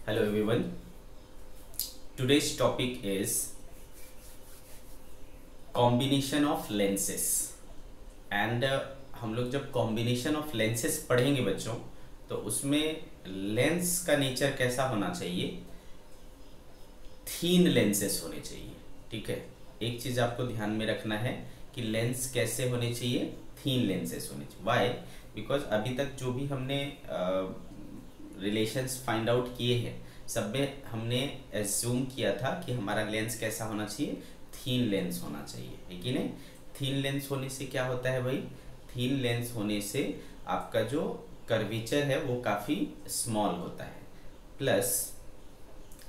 Hello everyone. Today's topic is combination of lenses and हम लोग जब कॉम्बिनेशन ऑफ लेंसेस पढ़ेंगे बच्चों तो उसमें लेंस का नेचर कैसा होना चाहिए। थीन लेंसेस होने चाहिए। ठीक है, एक चीज़ आपको ध्यान में रखना है कि लेंस कैसे होने चाहिए, थीन लेंसेस होने चाहिए। वाई? बिकॉज अभी तक जो भी हमने रिलेशंस फाइंड आउट किए हैं सब में हमने एज्यूम किया था कि हमारा लेंस कैसा होना चाहिए, थीन लेंस होना चाहिए, है कि नहीं। थीन लेंस होने से क्या होता है भाई, थीन लेंस होने से आपका जो कर्वेचर है वो काफ़ी स्मॉल होता है, प्लस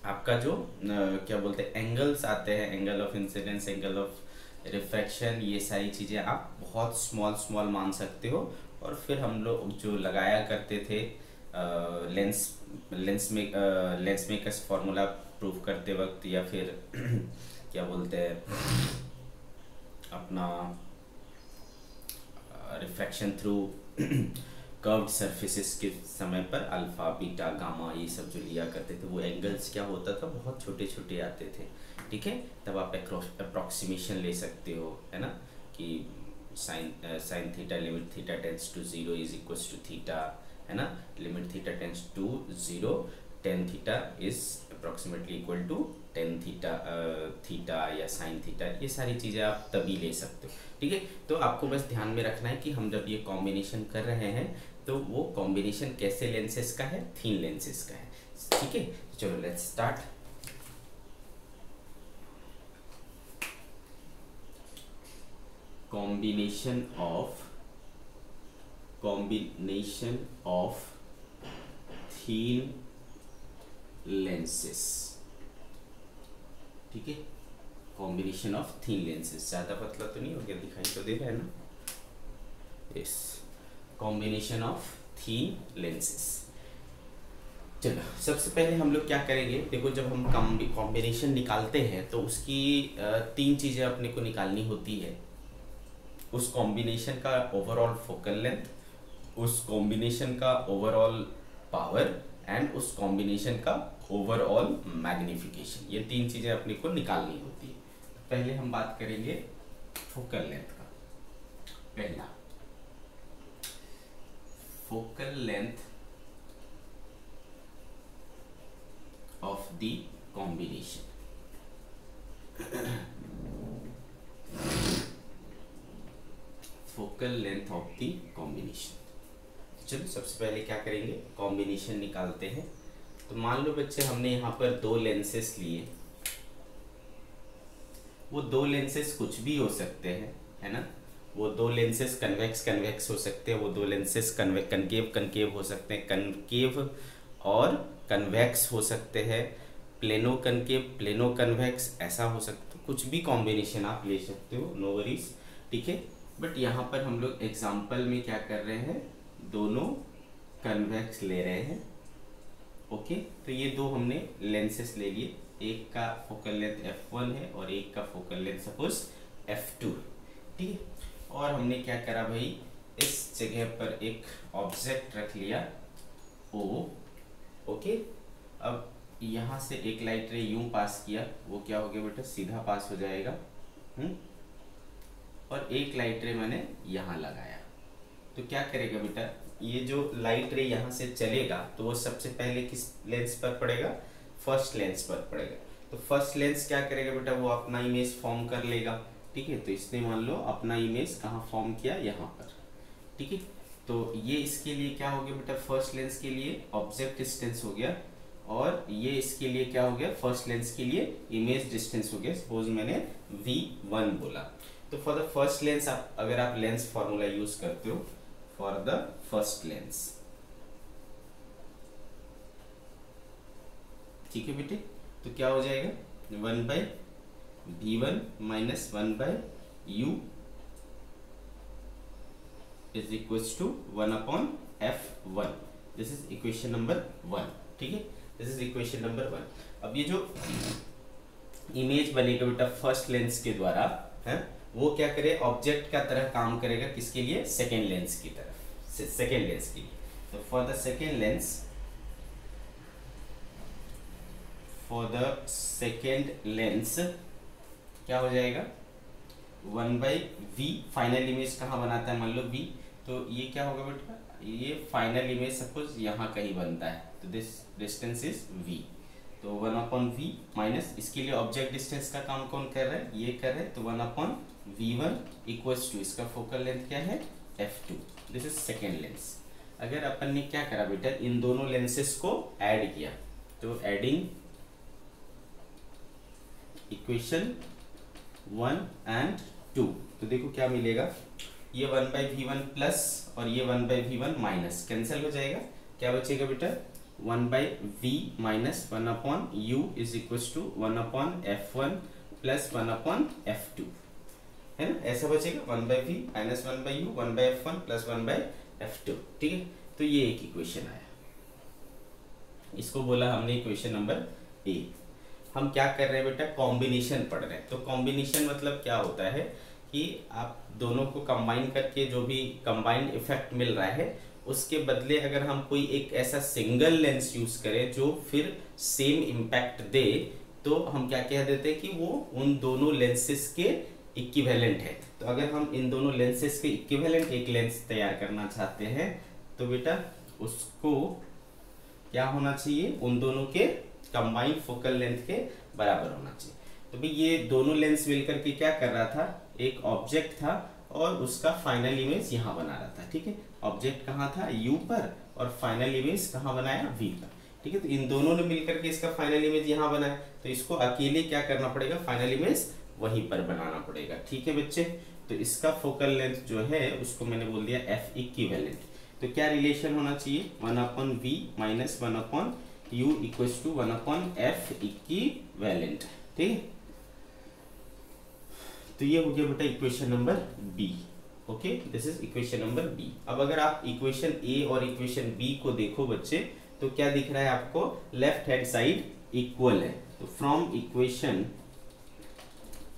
आपका जो क्या बोलते हैं एंगल्स आते हैं, angle of incidence, angle of refraction, ये सारी चीज़ें आप बहुत स्मॉल स्मॉल मान सकते हो। और फिर हम लोग जो लगाया करते थे लेंस मेकर्स फार्मूला प्रूव करते वक्त, या फिर क्या बोलते हैं अपना रिफ्रैक्शन थ्रू कर्व्ड सरफेसेस के समय पर अल्फा बीटा गामा ये सब जो लिया करते थे वो एंगल्स क्या होता था, बहुत छोटे छोटे आते थे। ठीक है, तब आप अप्रॉक्सीमेशन ले सकते हो, है ना, कि sine theta limit theta tends to 0 is equals to theta, है ना, limit theta tends to 0 tan theta is approximately equal to tan theta या साइन थीटा, ये सारी चीज़ें आप तभी ले सकते हो। ठीक है, तो आपको बस ध्यान में रखना है कि हम जब ये कॉम्बिनेशन कर रहे हैं तो वो कॉम्बिनेशन कैसे लेंसेस का है, थीन लेंसेस का है। ठीक है, चलो let's start. Combination of thin lenses. ठीक है, कॉम्बिनेशन ऑफ थीन लेंसेस, ज़्यादा पतला तो नहीं हो गया, दिखाई तो दे रहा है ना। Yes, combination of thin lenses. चलो सबसे पहले हम लोग क्या करेंगे, देखो जब हम कॉम्बिनेशन निकालते हैं तो उसकी तीन चीज़ें अपने को निकालनी होती है। उस कॉम्बिनेशन का ओवरऑल फोकल लेंथ, उस कॉम्बिनेशन का ओवरऑल पावर एंड उस कॉम्बिनेशन का ओवरऑल मैग्निफिकेशन, ये तीन चीज़ें अपने को निकालनी होती है। पहले हम बात करेंगे फोकल लेंथ का। पहला, focal length of the combination. Focal length of the combination. चलो सबसे पहले क्या करेंगे, कॉम्बिनेशन निकालते हैं। तो मान लो बच्चे हमने यहाँ पर दो लेंसेस लिए, वो दो लेंसेस कुछ भी हो सकते हैं, है ना, वो दो लेंसेस कन्वेक्स हो सकते हैं, वो दो लेंसेस कनकेव हो सकते हैं, कनकेव और कन्वेक्स हो सकते हैं, प्लेनो कन्वेक्स ऐसा हो सकता है, कुछ भी कॉम्बिनेशन आप ले सकते हो, नो वरीज। ठीक है, बट यहाँ पर हम लोग एग्जाम्पल में क्या कर रहे हैं, दोनों कन्वेक्स ले रहे हैं। ओके, तो ये दो हमने लेंसेस ले लिए, एक का फोकल लेंथ f1 है और एक का फोकल लेंथ सपोज f2। ठीक है, और हमने क्या करा भाई, इस जगह पर एक ऑब्जेक्ट रख लिया O। ओके, अब यहाँ से एक लाइट रे यूं पास किया, वो क्या हो गया बेटा, सीधा पास हो जाएगा। और एक लाइट रे मैंने यहाँ लगाया, तो क्या करेगा बेटा, ये जो लाइट रे यहाँ से चलेगा तो वो सबसे पहले किस लेंस पर पड़ेगा, फर्स्ट लेंस पर पड़ेगा। तो फर्स्ट लेंस क्या करेगा बेटा, वो अपना इमेज फॉर्म कर लेगा। ठीक है, तो इसने मान लो अपना इमेज कहाँ फॉर्म किया, यहाँ पर। ठीक है, तो ये इसके लिए क्या हो गया बेटा, फर्स्ट लेंस के लिए ऑब्जेक्ट डिस्टेंस हो गया, और ये इसके लिए क्या हो गया, फर्स्ट लेंस के लिए इमेज डिस्टेंस हो गया। सपोज मैंने v1 बोला, तो फॉर द फर्स्ट लेंस अगर आप लेंस फॉर्मूला यूज करते हो फॉर द फर्स्ट लेंस, ठीक है बेटे, तो क्या हो जाएगा, 1/v1 minus 1/u is equals to 1/f1। This is equation number 1। ठीक है, दिस इज इक्वेशन नंबर 1। अब ये जो इमेज बनेगा बेटा फर्स्ट लेंस के द्वारा है, वो क्या करे, ऑब्जेक्ट का तरह काम करेगा, किसके लिए, सेकेंड लेंस की तरफ, सेकेंड लेंस के लिए। तो for the second lens for the second lens क्या हो जाएगा 1/v। फाइनल इमेज कहाँ बनाता है, मान लो v, तो ये क्या होगा बेटा, ये फाइनल इमेज सपोज यहाँ कहीं बनता है, तो दिस डिस्टेंस इज v, तो 1/v माइनस, इसके लिए ऑब्जेक्ट डिस्टेंस का काम कौन कर रहा है, ये कर रहे हैं, तो 1/v1 इक्वल्स टू इसका फोकल लेंथ क्या है f2, this is second lens. अगर अपन ने क्या करा बेटा, इन दोनों लेंसेस को ऐड किया, तो एडिंग इक्वेशन 1 and 2, तो देखो क्या मिलेगा, ये 1/v1 प्लस और ये 1/v1 माइनस कैंसिल हो जाएगा, क्या बचेगा बेटा 1/v minus 1/u is equal to 1/f1 plus 1/f2, है ना, ऐसा बचेगा 1/v minus 1/u 1/f1 plus 1/f2, ठीक है। तो ये एक इक्वेशन आया, इसको बोला हमने इक्वेशन नंबर ए। हम क्या कर रहे हैं बेटा, कॉम्बिनेशन पढ़ रहे हैं, तो कॉम्बिनेशन मतलब क्या होता है कि आप दोनों को कंबाइन करके जो भी कंबाइंड इफेक्ट मिल रहा है उसके बदले अगर हम कोई एक ऐसा सिंगल लेंस यूज करें जो फिर सेम इम्पैक्ट दे, तो हम क्या कह देते हैं कि वो उन दोनों लेंसेस के इक्विवेलेंट है। तो अगर हम इन दोनों लेंसेस के इक्विवेलेंट एक लेंस तैयार करना चाहते हैं तो बेटा उसको क्या होना चाहिए, उन दोनों के कंबाइंड फोकल लेंथ के बराबर होना चाहिए। तो भाई ये दोनों लेंस मिलकर के क्या कर रहा था, एक ऑब्जेक्ट था और उसका फाइनल इमेज यहाँ बना रहा था, ठीक है। ऑब्जेक्ट कहाँ था, u पर, और फाइनल इमेज कहाँ बनाया, v पर, ठीक है। तो इन दोनों ने मिलकर के इसका फाइनल इमेज यहाँ बनाया, तो इसको अकेले क्या करना पड़ेगा, फाइनल इमेज वहीं पर बनाना पड़ेगा, ठीक है बच्चे। तो इसका फोकल लेंथ जो है उसको मैंने बोल दिया f इक्विवेलेंट। तो क्या रिलेशन होना चाहिए, 1/v minus 1/u equals to 1/f equivalent, ठीक है। तो ये हो गया बेटा equation number B, okay, this is equation number B. अब अगर आप इक्वेशन ए और इक्वेशन बी को देखो बच्चे, तो क्या दिख रहा है आपको, लेफ्ट हैंड साइड इक्वल है। तो from equation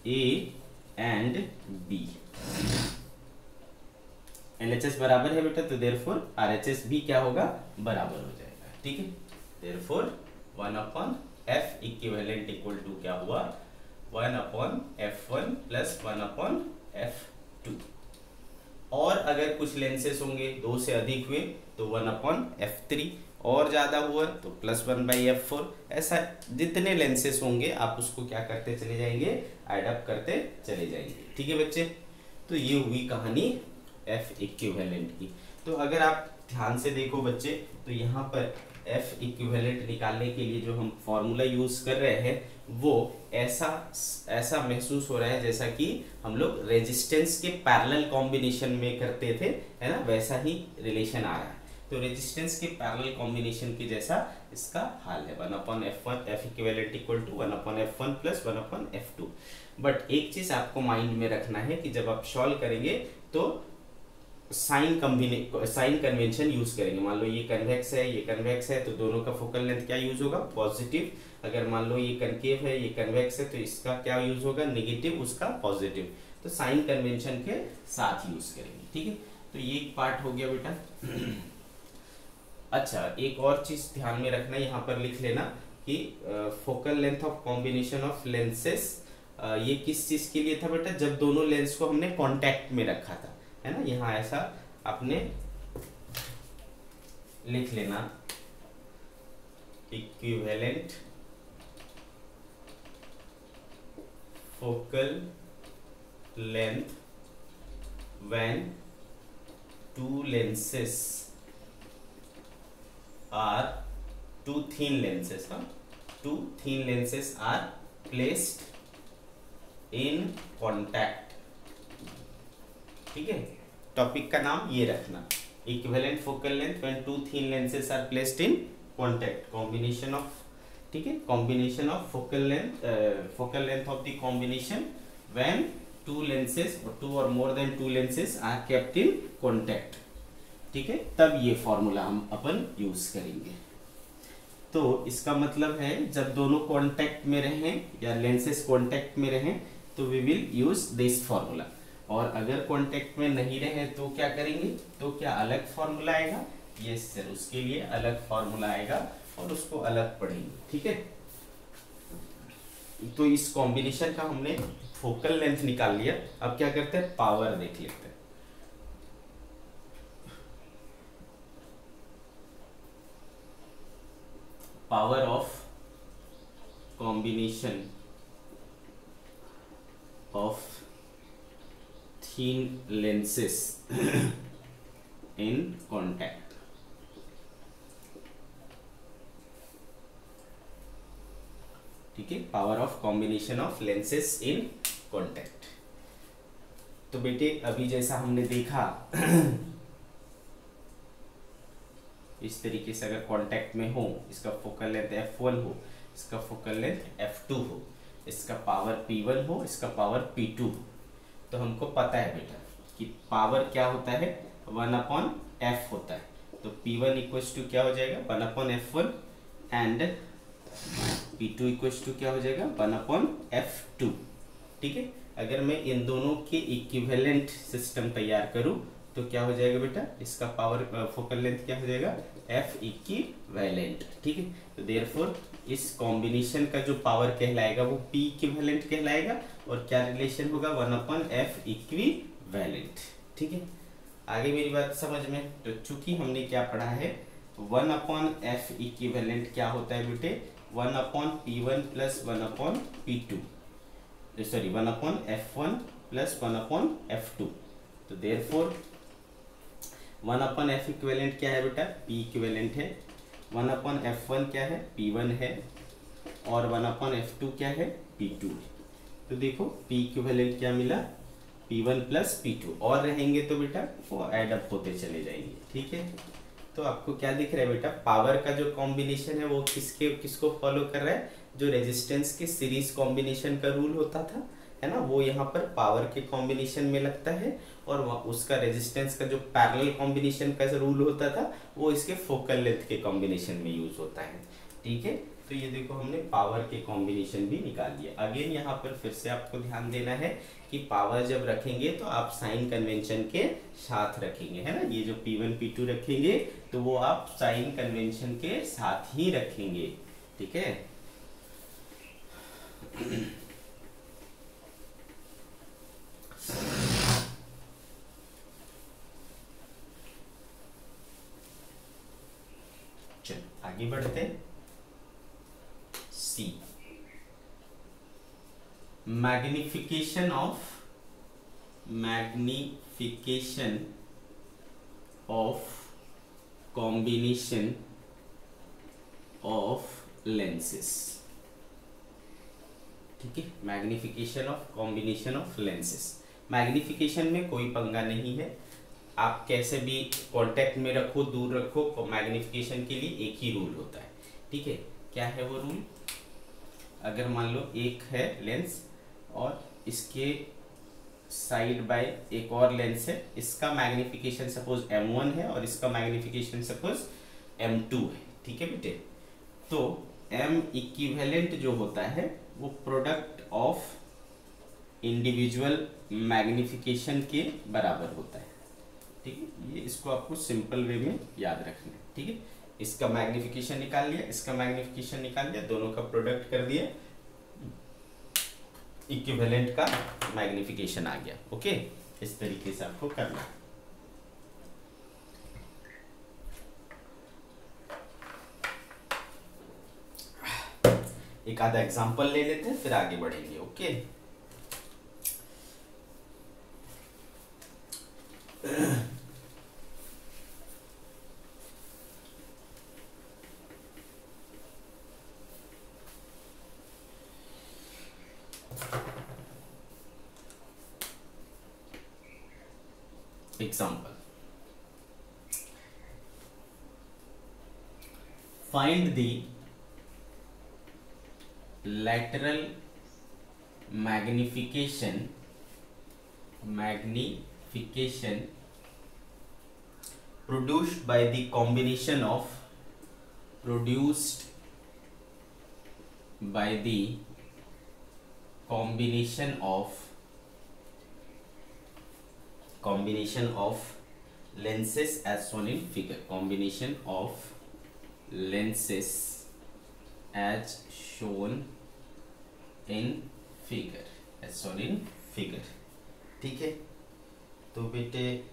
A and B LHS बराबर है बेटा, तो देयरफॉर RHS भी क्या होगा, बराबर हो जाएगा, ठीक है। Therefore 1/f equivalent equal to क्या हुआ, 1/f1 प्लस 1/f2। और अगर कुछ लेंसेस होंगे 2 से अधिक हुए तो 1/f3, और ज्यादा हुआ तो प्लस 1/f4। ऐसा जितने लेंसेस होंगे आप उसको क्या करते चले जाएंगे, ऐड अप करते चले जाएंगे, ठीक है बच्चे। तो ये हुई कहानी f इक्विवेलेंट की। तो अगर आप ध्यान से देखो बच्चे, तो यहाँ पर f इक्विवेलेंट निकालने के लिए जो हम फॉर्मूला यूज कर रहे हैं वो ऐसा महसूस हो रहा है जैसा कि हम लोग रेजिस्टेंस के पैरेलल कॉम्बिनेशन में करते थे, है ना, वैसा ही रिलेशन आ रहा है। तो रेजिस्टेंस के पैरेलल कॉम्बिनेशन के जैसा इसका हाल है, 1/f1 f equivalent equal to 1/f1 plus 1/f2। But एक चीज आपको माइंड में रखना है कि जब आप सॉल्व करेंगे तो साइन कन्वेंशन यूज करेंगे। मान लो ये कन्वेक्स है, ये कन्वेक्स है, तो दोनों का फोकल लेंथ क्या यूज होगा, पॉजिटिव। अगर मान लो ये कनकेव है, ये कन्वेक्स है, तो इसका क्या यूज होगा, नेगेटिव, उसका पॉजिटिव। तो साइन कन्वेंशन के साथ यूज करेंगे, ठीक है। तो ये एक पार्ट हो गया बेटा। अच्छा, एक और चीज ध्यान में रखना, यहाँ पर लिख लेना कि focal length of combination of lenses, ये किस चीज के लिए था बेटा, जब दोनों लेंस को हमने कॉन्टैक्ट में रखा था, है ना। यहाँ ऐसा आपने लिख लेना, equivalent focal length when two lenses are two thin lenses are placed in contact, ठीक है। टॉपिक का नाम ये रखना, equivalent focal length when two thin lenses are placed in contact, combination of, ठीक है, combination of focal length of the combination when two lenses और two और more than two lenses are kept in contact, ठीक है। तब ये formula हम अपन use करेंगे। तो इसका मतलब है जब दोनों कॉन्टैक्ट में रहें या लेंसेस कॉन्टैक्ट में रहें तो we will use this formula, और अगर कॉन्टैक्ट में नहीं रहे तो क्या करेंगे, तो क्या अलग फॉर्मूला आएगा, यस सर, उसके लिए अलग फॉर्मूला आएगा और उसको अलग पढ़ेंगे, ठीक है। तो इस कॉम्बिनेशन का हमने फोकल लेंथ निकाल लिया। अब क्या करते हैं, पावर देख लेते हैं। Power of combination of thin lenses in contact. ठीक है, power of combination of lenses in contact. तो बेटे अभी जैसा हमने देखा इस तरीके से अगर कांटेक्ट में हो, इसका फोकल लेंथ f1 हो, इसका फोकल लेंथ f2 हो, इसका पावर p1 हो, इसका पावर p2 हो, तो हमको पता है बेटा कि पावर क्या होता है, 1/f होता है। तो p1 इक्वल्स टू क्या हो जाएगा, 1/f1 and p2 equals to क्या हो जाएगा, 1/f2। ठीक है, अगर मैं इन दोनों के इक्विवेलेंट सिस्टम तैयार करूं तो क्या हो जाएगा बेटा, इसका पावर फोकल लेंथ क्या हो जाएगा, f इक्विवेलेंट। ठीक है, तो देयरफॉर इस कॉम्बिनेशन का जो पावर कहलाएगा वो p इक्विवेलेंट कहलाएगा, और क्या रिलेशन होगा, 1/f इक्विवेलेंट। ठीक है, आगे मेरी बात समझ में। तो चूंकि हमने क्या पढ़ा है, 1/f इक्विवेलेंट क्या होता है बेटे, 1/p1 plus 1/p2, sorry 1/f1 plus 1/f2। तो देयरफॉर 1/f इक्विवेलेंट क्या है बेटा, p इक्विवेलेंट है, 1/f1 क्या है, p1 है, और 1/f2 क्या है, p2 है। तो देखो p इक्विवेलेंट क्या मिला, p1 प्लस p2, और रहेंगे तो बेटा वो ऐड अप होते चले जाएंगे। ठीक है, तो आपको क्या दिख रहा है बेटा, पावर का जो कॉम्बिनेशन है वो किसको फॉलो कर रहा है, जो रेजिस्टेंस के सीरीज कॉम्बिनेशन का रूल होता था, है ना, वो यहाँ पर पावर के कॉम्बिनेशन में लगता है, और उसका रेजिस्टेंस का जो पैरेलल कॉम्बिनेशन का रूल होता था वो इसके फोकल लेंथ के कॉम्बिनेशन में यूज होता है। ठीक है, तो ये देखो हमने पावर के कॉम्बिनेशन भी निकाल लिया। अगेन यहाँ पर फिर से आपको ध्यान देना है कि पावर जब रखेंगे तो आप साइन कन्वेंशन के साथ रखेंगे, है ना, ये जो p1 p2 रखेंगे तो वो आप साइन कन्वेंशन के साथ ही रखेंगे। ठीक है, चलो आगे बढ़ते हैं। C, magnification of combination of lenses. ठीक है, magnification of combination of lenses. Magnification में कोई पंगा नहीं है, आप कैसे भी कांटेक्ट में रखो, दूर रखो, मैग्निफिकेशन के लिए एक ही रूल होता है। ठीक है, क्या है वो रूल, अगर मान लो एक है लेंस और इसके साइड बाय एक और लेंस है, इसका मैग्निफिकेशन सपोज m1 है और इसका मैग्निफिकेशन सपोज m2 है। ठीक है बेटे, तो m इक्विवेलेंट जो होता है वो प्रोडक्ट ऑफ इंडिविजुअल मैग्निफिकेशन के बराबर होता है। ठीक है, ये इसको आपको सिंपल वे में याद रखना है। ठीक है, इसका मैग्निफिकेशन निकाल लिया, इसका मैग्निफिकेशन निकाल लिया, दोनों का प्रोडक्ट कर दिया, इक्विवेलेंट का मैग्निफिकेशन आ गया। ओके, इस तरीके से आपको करना है। एक आधा एग्जांपल ले लेते हैं फिर आगे बढ़ेंगे। Okay, example, find the lateral magnification produced by the combination of lenses as shown in figure, combination of lenses as shown in figure, as shown in figure. ठीक है, तो बेटे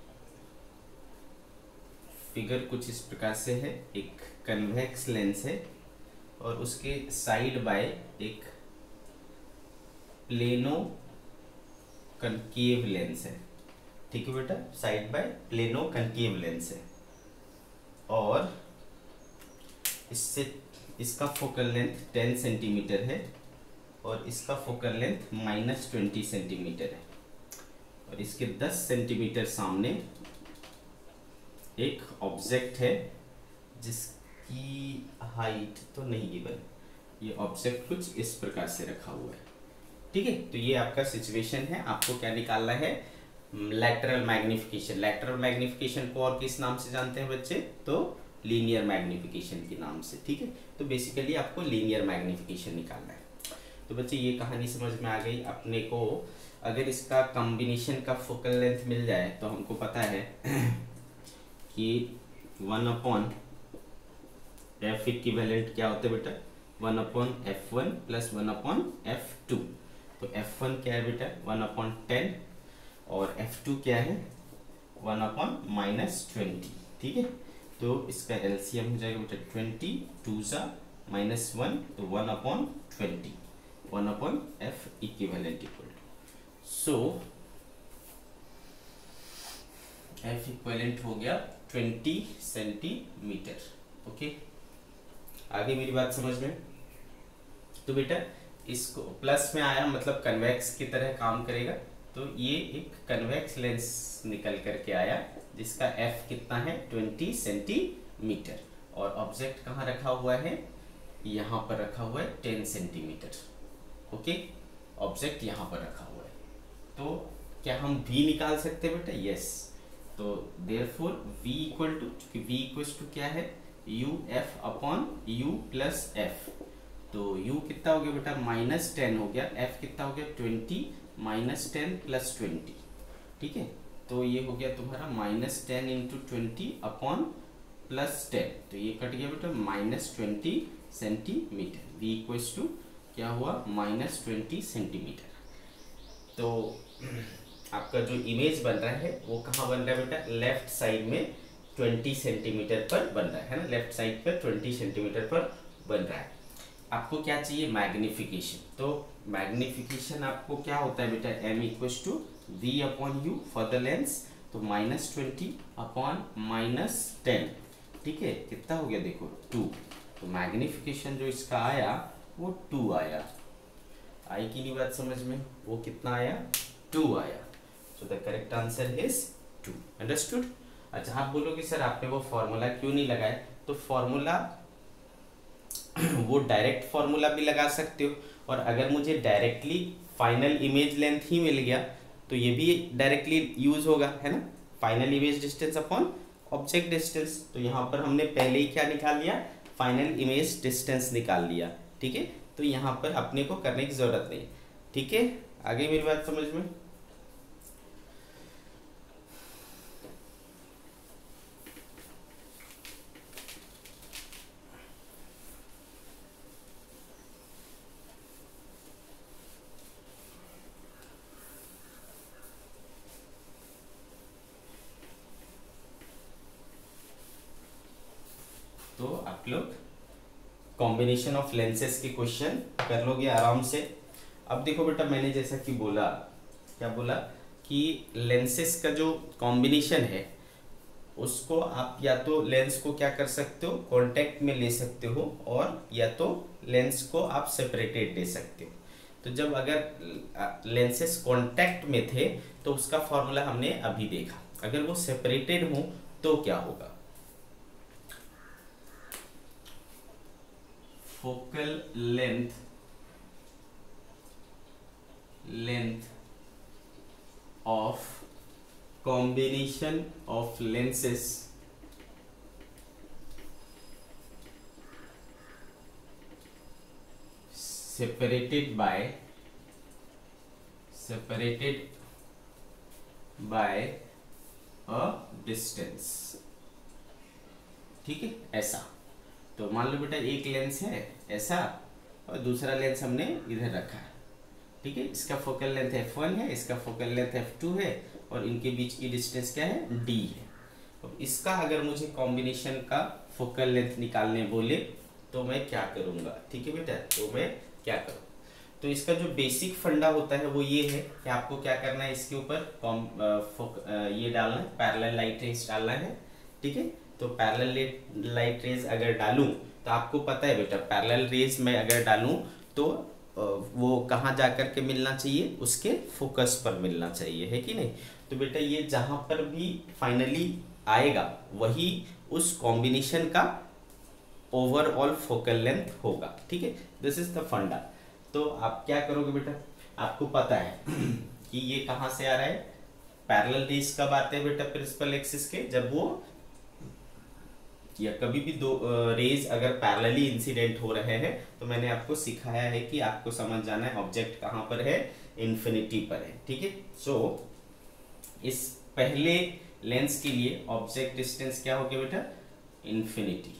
फिगर कुछ इस प्रकार से है, एक कन्वेक्स लेंस है और उसके साइड बाय एक प्लेनो कनकेव लेंस है। ठीक है बेटा, side by plano concave lens है और इससे इसका फोकल लेंथ 10 सेंटीमीटर है और इसका फोकल लेंथ -20 सेंटीमीटर है और इसके 10 सेंटीमीटर सामने एक ऑब्जेक्ट है जिसकी हाइट तो नहीं गिवन, ये ऑब्जेक्ट कुछ इस प्रकार से रखा हुआ है। ठीक है, तो ये आपका सिचुएशन है, आपको क्या निकालना है, लैटरल मैग्निफिकेशन। लैटरल मैग्निफिकेशन को और किस नाम से जानते हैं बच्चे, तो लीनियर मैग्निफिकेशन के नाम से। ठीक है, तो बेसिकली आपको लीनियर मैग्निफिकेशन निकालना है। तो बच्चे ये कहानी समझ में आ गई अपने को। अगर इसका कॉम्बिनेशन का फोकल लेंथ मिल जाए तो हमको पता है कि 1/f इक्विवेलेंट क्या होता है बेटा, 1/f1 प्लस 1/f2। तो f1 क्या है बेटा 1/10 और f2 क्या है 1/-20। ठीक है, तो इसका एलसीएम हो जाएगा बेटा 20 2 -1 तो 1/20, 1/f equivalent equal to, so f equivalent हो गया 20 सेंटीमीटर। ओके, आगे मेरी बात समझ में। तो बेटा इसको प्लस में आया मतलब कन्वेक्स की तरह काम करेगा, तो ये एक कन्वेक्स लेंस निकल करके आया जिसका f कितना है 20 सेंटीमीटर और ऑब्जेक्ट कहाँ रखा हुआ है, यहाँ पर रखा हुआ है 10 सेंटीमीटर। ओके, ऑब्जेक्ट यहाँ पर रखा हुआ है, तो क्या हम v निकाल सकते हैं बेटा, यस। तो देयरफॉर v इक्वल टू, चूंकि v इक्वल टू क्या है u/u प्लस f, तो u कितना हो गया बेटा -10 हो गया, f कितना हो गया 20 -10 प्लस 20। ठीक है, तो ये हो गया तुम्हारा -10 इंटू 20 प्लस 10, तो ये कट गया बेटा -20 सेंटीमीटर। v इक्वल्स टू क्या हुआ -20 सेंटीमीटर। तो आपका जो इमेज बन रहा है वो कहाँ बन रहा है बेटा, लेफ्ट साइड में 20 सेंटीमीटर पर बन रहा है ना, लेफ्ट साइड पर 20 सेंटीमीटर पर बन रहा है। आपको क्या चाहिए, मैग्निफिकेशन। तो मैग्निफिकेशन आपको क्या होता है बेटा, m equals to v/u for the lens, तो -20/-10। ठीक है, कितना हो गया देखो 2, तो मैग्निफिकेशन जो इसका आया वो 2 आया। आई की नहीं बात समझ में, वो कितना आया 2 आया। So the correct answer is 2। Understood. अच्छा, आप बोलोगे सर आपने वो फॉर्मूला क्यों नहीं लगाया, तो फॉर्मूला वो डायरेक्ट फॉर्मूला भी लगा सकते हो और अगर मुझे डायरेक्टली फाइनल इमेज लेंथ ही मिल गया तो ये भी डायरेक्टली यूज होगा, है ना, final image distance upon object distance. तो यहाँ पर हमने पहले ही क्या निकाल लिया, फाइनल इमेज डिस्टेंस निकाल लिया। ठीक है, तो यहाँ पर अपने को करने की जरूरत नहीं। ठीक है, आगे मेरी बात समझ में। तो आप लोग कॉम्बिनेशन ऑफ लेंसेज के क्वेश्चन कर लोगे आराम से। अब देखो बेटा, मैंने जैसा कि बोला, क्या बोला कि लेंसेज का जो कॉम्बिनेशन है उसको आप या तो लेंस को क्या कर सकते हो, कांटेक्ट में ले सकते हो, और या तो लेंस को आप सेपरेटेड ले सकते हो। तो जब अगर लेंसेज कांटेक्ट में थे तो उसका फॉर्मूला हमने अभी देखा, अगर वो सेपरेटेड हो तो क्या होगा, focal length of combination of lenses separated by a distance। ठीक है, ऐसा। तो मान लो बेटा एक लेंस है ऐसा और दूसरा लेंस हमने इधर रखा है, ठीक है, इसका फोकल लेंथ f1 है, इसका फोकल लेंथ f2 है, और इनके बीच की डिस्टेंस क्या है, d है। अब इसका अगर मुझे कॉम्बिनेशन का फोकल लेंथ निकालने बोले तो मैं क्या करूँगा, ठीक है बेटा, तो मैं क्या करूँ, तो इसका जो बेसिक फंडा होता है वो ये है कि आपको क्या करना है, इसके ऊपर ये डालना है, पैरेलल लाइट रेज डालना है, ठीक है। तो पैरेलल लाइट रेज अगर डालूं तो आपको पता है बेटा, पैरेलल रेज में अगर डालूं तो वो कहाँ जा कर के मिलना चाहिए, उसके फोकस पर मिलना चाहिए, है कि नहीं। तो बेटा ये जहाँ पर भी फाइनली आएगा वही उस कॉम्बिनेशन का ओवरऑल फोकल लेंथ होगा, ठीक है। दिस इज द फंडा। तो आप क्या करोगे बेटा, आपको पता है कि ये कहाँ से आ रहा है, पैरेलल रेज कब आते हैं बेटा प्रिंसिपल एक्सिस के, जब वो या कभी भी दो रेज अगर पैरेलली इंसिडेंट हो रहे हैं, तो मैंने आपको सिखाया है कि आपको समझ जाना है ऑब्जेक्ट कहाँ पर है, इन्फिनिटी पर है, ठीक है। सो इस पहले लेंस के लिए ऑब्जेक्ट डिस्टेंस क्या हो गया बेटा, इन्फिनिटी।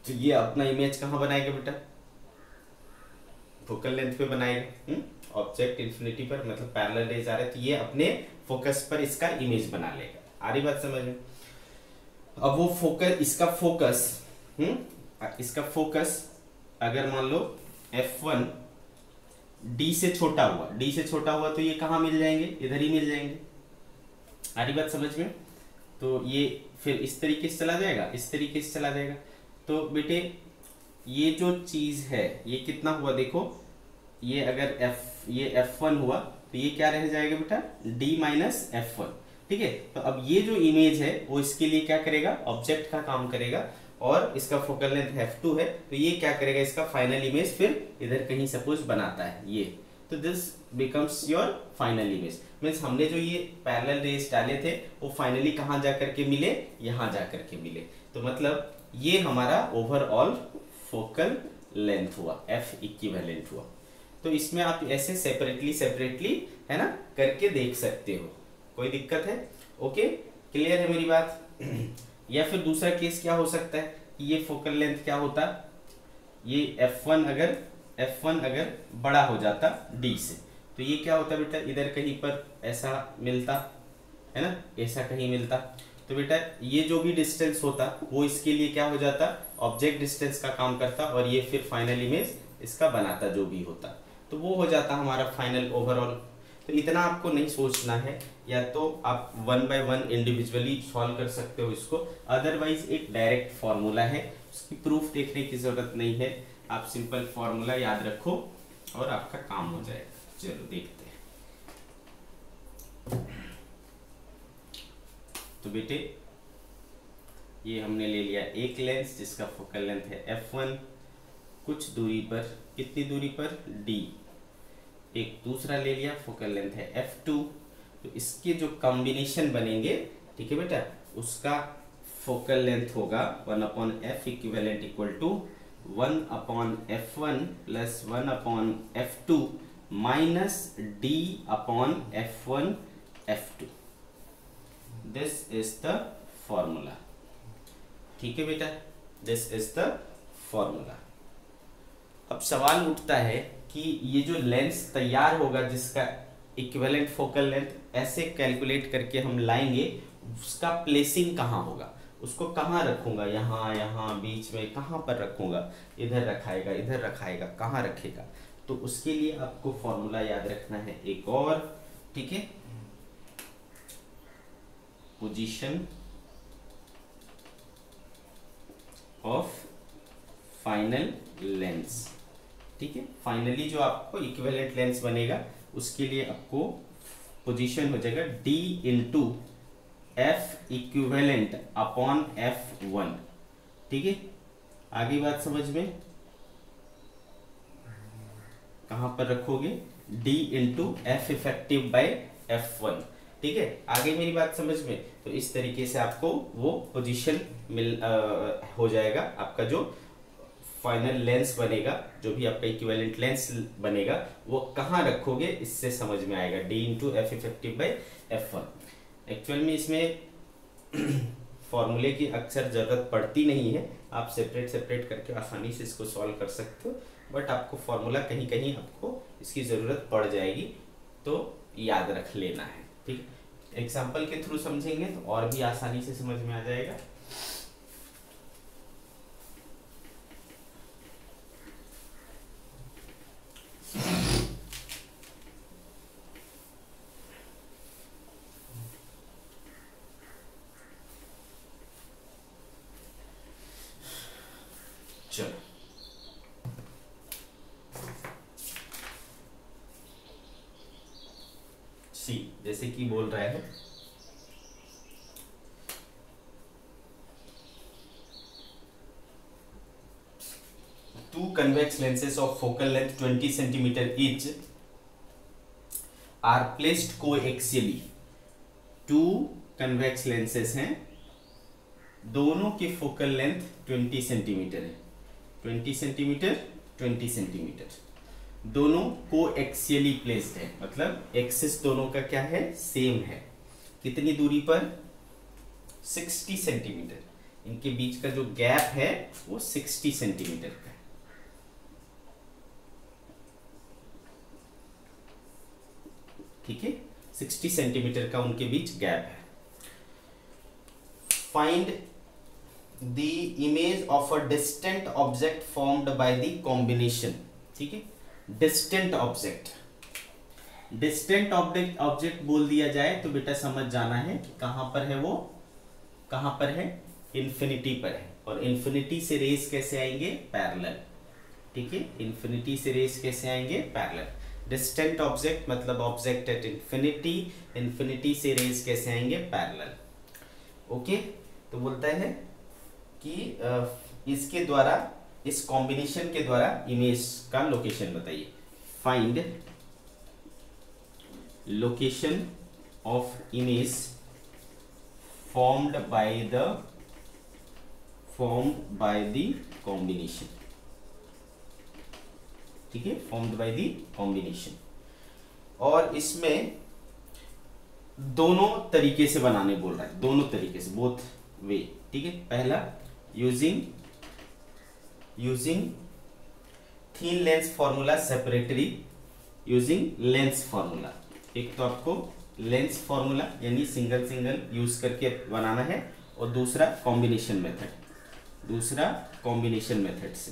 तो ये अपना इमेज कहाँ बनाएगा बेटा, फोकल लेंथ पे बनाएगा, ऑब्जेक्ट इन्फिनिटी पर, मतलब पैरेलल रेज आ रहा है तो ये अपने फोकस पर इसका इमेज बना लेगा। आ रही बात समझ में। अब वो फोकस, इसका फोकस अगर मान लो f1 d से छोटा हुआ तो ये कहाँ मिल जाएंगे, इधर ही मिल जाएंगे। आ रही बात समझ में। तो ये फिर इस तरीके से चला जाएगा, इस तरीके से चला जाएगा। तो बेटे ये जो चीज है ये कितना हुआ देखो, ये अगर ये f1 हुआ तो ये क्या रह जाएगा बेटा, d माइनस f1, ठीक है। तो अब ये जो इमेज है वो इसके लिए क्या करेगा, ऑब्जेक्ट का काम करेगा, और इसका फोकल लेंथ f2 है तो ये क्या करेगा, इसका फाइनल इमेज फिर इधर कहीं सपोज बनाता है ये, तो this becomes your final image. Means हमने जो ये पैरेलल रेज डाले थे वो फाइनली कहाँ जा करके मिले, यहाँ जा करके मिले। तो मतलब ये हमारा ओवरऑल फोकल लेंथ हुआ, f इक्विवेलेंट हुआ। तो इसमें आप ऐसे सेपरेटली है ना करके देख सकते हो, कोई दिक्कत है, ओके, क्लियर है मेरी बात। या फिर दूसरा केस क्या हो सकता है कि ये फोकल लेंथ क्या होता, ये f1 अगर बड़ा हो जाता d से, तो ये क्या होता बेटा, इधर कहीं पर ऐसा मिलता है ना, ऐसा कहीं मिलता। तो बेटा ये जो भी डिस्टेंस होता वो इसके लिए क्या हो जाता, ऑब्जेक्ट डिस्टेंस का काम करता, और ये फिर फाइनल इमेज इसका बनाता जो भी होता, तो वो हो जाता हमारा फाइनल ओवरऑल। तो इतना आपको नहीं सोचना है, या तो आप 1 बाय 1 इंडिविजुअली सॉल्व कर सकते हो इसको, अदरवाइज एक डायरेक्ट फॉर्मूला है, उसकी प्रूफ देखने की जरूरत नहीं है, आप सिंपल फॉर्मूला याद रखो और आपका काम हो जाएगा। चलो देखते हैं। तो बेटे ये हमने ले लिया एक लेंस जिसका फोकल लेंथ है f1, कुछ दूरी पर, कितनी दूरी पर, d। एक दूसरा ले लिया, फोकल लेंथ है f2। तो इसके जो कॉम्बिनेशन बनेंगे, ठीक है बेटा, उसका फोकल लेंथ होगा 1/f equivalent equal to 1/f1 plus 1/f2 minus d/f1 f2। This is the formula, ठीक है बेटा, दिस इज द फॉर्मूला। अब सवाल उठता है कि ये जो लेंस तैयार होगा जिसका इक्विवेलेंट फोकल लेंथ, ऐसे कैलकुलेट करके हम लाएंगे, उसका प्लेसिंग कहाँ होगा, उसको कहाँ रखूंगा, यहाँ बीच में कहाँ पर रखूंगा, इधर रखाएगा, कहाँ रखेगा। तो उसके लिए आपको फॉर्मूला याद रखना है एक और, ठीक है, पोजीशन ऑफ फाइनल लेंस, ठीक है। फाइनली जो आपको इक्विवेलेंट लेंस बनेगा उसके लिए आपको पोजीशन हो जाएगा d into F equivalent upon f1, ठीक है। आगे बात समझ में, कहां पर रखोगे, d into F effective by f1, ठीक है। आगे मेरी बात समझ में। तो इस तरीके से आपको वो पोजीशन हो जाएगा, आपका जो फाइनल लेंस बनेगा, जो भी आपका इक्विवेलेंट लेंस बनेगा वो कहाँ रखोगे, इससे समझ में आएगा, d into F effective by f1। Actual में इसमें फॉर्मूले की अक्सर ज़रूरत पड़ती नहीं है, आप सेपरेट सेपरेट करके आसानी से इसको सॉल्व कर सकते हो, बट आपको फॉर्मूला कहीं कहीं आपको इसकी ज़रूरत पड़ जाएगी, तो याद रख लेना है। ठीक है, एग्जाम्पल के थ्रू समझेंगे तो और भी आसानी से समझ में आ जाएगा। चलो सी, जैसे कि बोल रहा है two convex lenses of focal length 20 centimetre each are placed coaxially. Two convex lenses हैं, दोनों की फोकल लेंथ 20 सेंटीमीटर है, 20 सेंटीमीटर 20 सेंटीमीटर, दोनों कोएक्सियली प्लेस्ड है, मतलब एक्सिस दोनों का क्या है, सेम है। कितनी दूरी पर, 60 सेंटीमीटर, इनके बीच का जो गैप है वो 60 सेंटीमीटर का है। ठीक है, 60 सेंटीमीटर का उनके बीच गैप है। Find the image of a distant object formed by the combination. ठीक है, डिस्टेंट ऑब्जेक्ट, डिस्टेंट ऑब्जेक्ट बोल दिया जाए तो बेटा समझ जाना है कि कहां पर है, वो कहां पर है, इन्फिनिटी पर है, और इन्फिनिटी से रेस कैसे आएंगे, पैरेलल। ठीक है, इन्फिनिटी से रेस कैसे आएंगे, पैरेलल। डिस्टेंट ऑब्जेक्ट मतलब ऑब्जेक्ट एट इन्फिनिटी, इन्फिनिटी से रेस कैसे आएंगे, पैरेलल। ओके, तो बोलता है कि इसके द्वारा, इस कॉम्बिनेशन के द्वारा इमेज का लोकेशन बताइए। Find location of image formed by the combination. ठीक है, फॉर्म्ड बाय द कॉम्बिनेशन, और इसमें दोनों तरीके से बनाने बोल रहा है, दोनों तरीके से, बोथ वे। ठीक है, पहला using thin lens formula separately, using lens formula. एक तो आपको लेंस फॉर्मूला यानी सिंगल सिंगल यूज करके बनाना है, और दूसरा कॉम्बिनेशन मेथड से।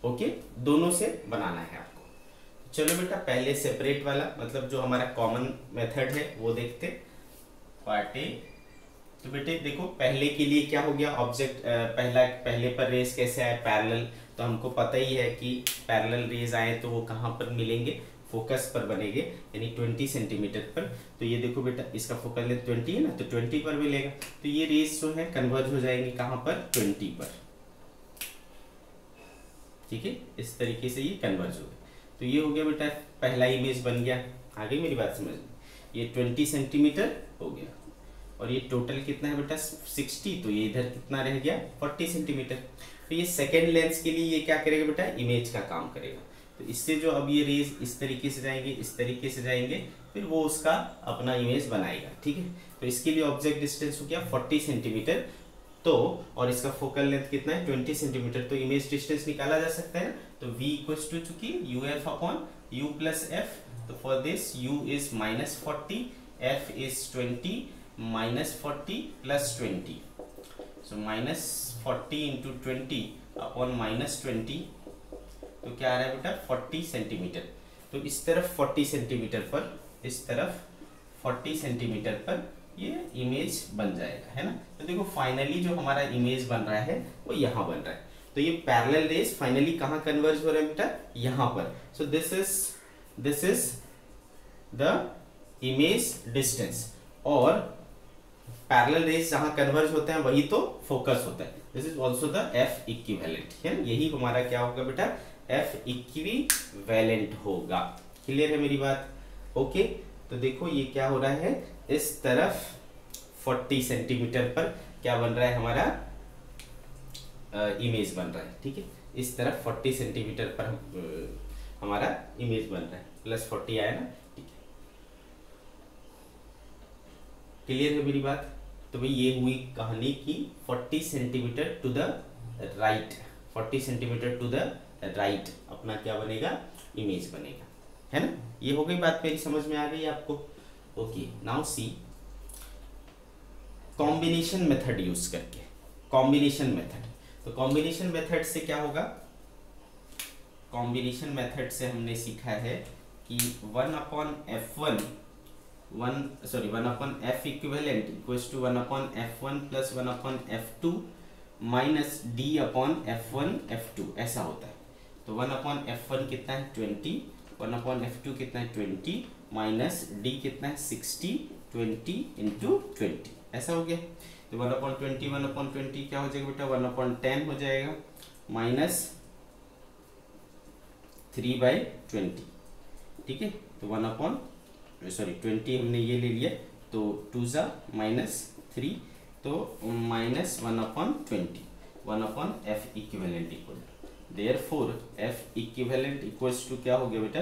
ओके, दोनों से बनाना है आपको। चलो बेटा, पहले सेपरेट वाला मतलब जो हमारा कॉमन मेथड है वो देखते। पार्ट ए, तो बेटे देखो पहले के लिए क्या हो गया, ऑब्जेक्ट पहले पर रेस कैसे आए, पैरेलल। तो हमको पता ही है कि पैरेलल रेज आए तो वो कहाँ पर मिलेंगे, फोकस पर बनेंगे, यानी 20 सेंटीमीटर पर। तो ये देखो बेटा, इसका फोकल लेंथ 20 है ना, तो 20 पर मिलेगा, तो ये रेस जो है कन्वर्ज हो जाएंगे कहाँ पर, 20 पर। ठीक है, इस तरीके से ये कन्वर्ज हो गया। तो ये हो गया बेटा, पहला इमेज बन गया। आगे मेरी बात समझ, ये 20 सेंटीमीटर हो गया, और ये टोटल कितना है बेटा, 60, तो ये इधर कितना रह गया, 40 सेंटीमीटर। तो ये सेकेंड लेंस के लिए ये क्या करेगा बेटा, इमेज का काम करेगा। तो इससे जो अब ये रेज इस तरीके से जाएंगे, इस तरीके से जाएंगे, फिर वो उसका अपना इमेज बनाएगा। ठीक है, तो इसके लिए ऑब्जेक्ट डिस्टेंस हो गया 40 सेंटीमीटर, तो और इसका फोकल लेंथ कितना है, 20 सेंटीमीटर। तो इमेज डिस्टेंस निकाला जा सकता है, तो v इक्वल्स टू चुकी uf upon u plus F. तो for this u is -40, f is 20, -40 plus 20, so -40 into 20 upon -20, तो क्या आ रहा है बेटा, 40 सेंटीमीटर। तो इस तरफ 40 सेंटीमीटर पर, इस तरफ 40 सेंटीमीटर पर ये इमेज बन जाएगा, है ना। तो देखो फाइनली जो हमारा इमेज बन रहा है वो यहाँ बन रहा है। तो ये पैरेलल रेज फाइनली कहाँ कन्वर्ज हो रहा है बेटा, यहाँ पर। So this is the image distance, और पैरेलल रेज जहाँ कन्वर्ज होते हैं वही तो फोकस होता है। This is also the F equivalent, है ना, यही हमारा क्या होगा बेटा, एफ इक्विवेलेंट होगा। क्लियर है मेरी बात, ओके। तो देखो ये क्या हो रहा है, इस तरफ 40 सेंटीमीटर पर क्या बन रहा है, हमारा इमेज बन रहा है। ठीक है, इस तरफ 40 सेंटीमीटर पर हमारा इमेज बन रहा है, +40 आया ना। ठीक है, क्लियर है मेरी बात। तो भाई ये हुई कहानी की 40 centimetre to the right, 40 centimetre to the right अपना क्या बनेगा, इमेज बनेगा, है ना। ये हो गई बात, मेरी समझ में आ गई आपको। Okay, now see combination method use करके, कॉम्बिनेशन मेथड। तो कॉम्बिनेशन मेथड से क्या होगा, कॉम्बिनेशन मेथड से हमने सीखा है कि 1/f1 1/f equivalent equals to 1/f1 plus 1/f2 minus d/f1 f2 ऐसा होता है। तो 1/f1 कितना है 20, 1/f2 कितना है 20 माइनस d कितना है 60, 20 इंटू 20 ऐसा हो गया। तो 1/20 1/20 क्या हो जाएगा बेटा 1/10 हो जाएगा माइनस 3/20, ठीक है। तो 20 हमने ये ले लिया, तो 2 ज़ा -3, तो minus 1/20 1/f equivalent equal, therefore f equivalent equals to क्या हो गया बेटा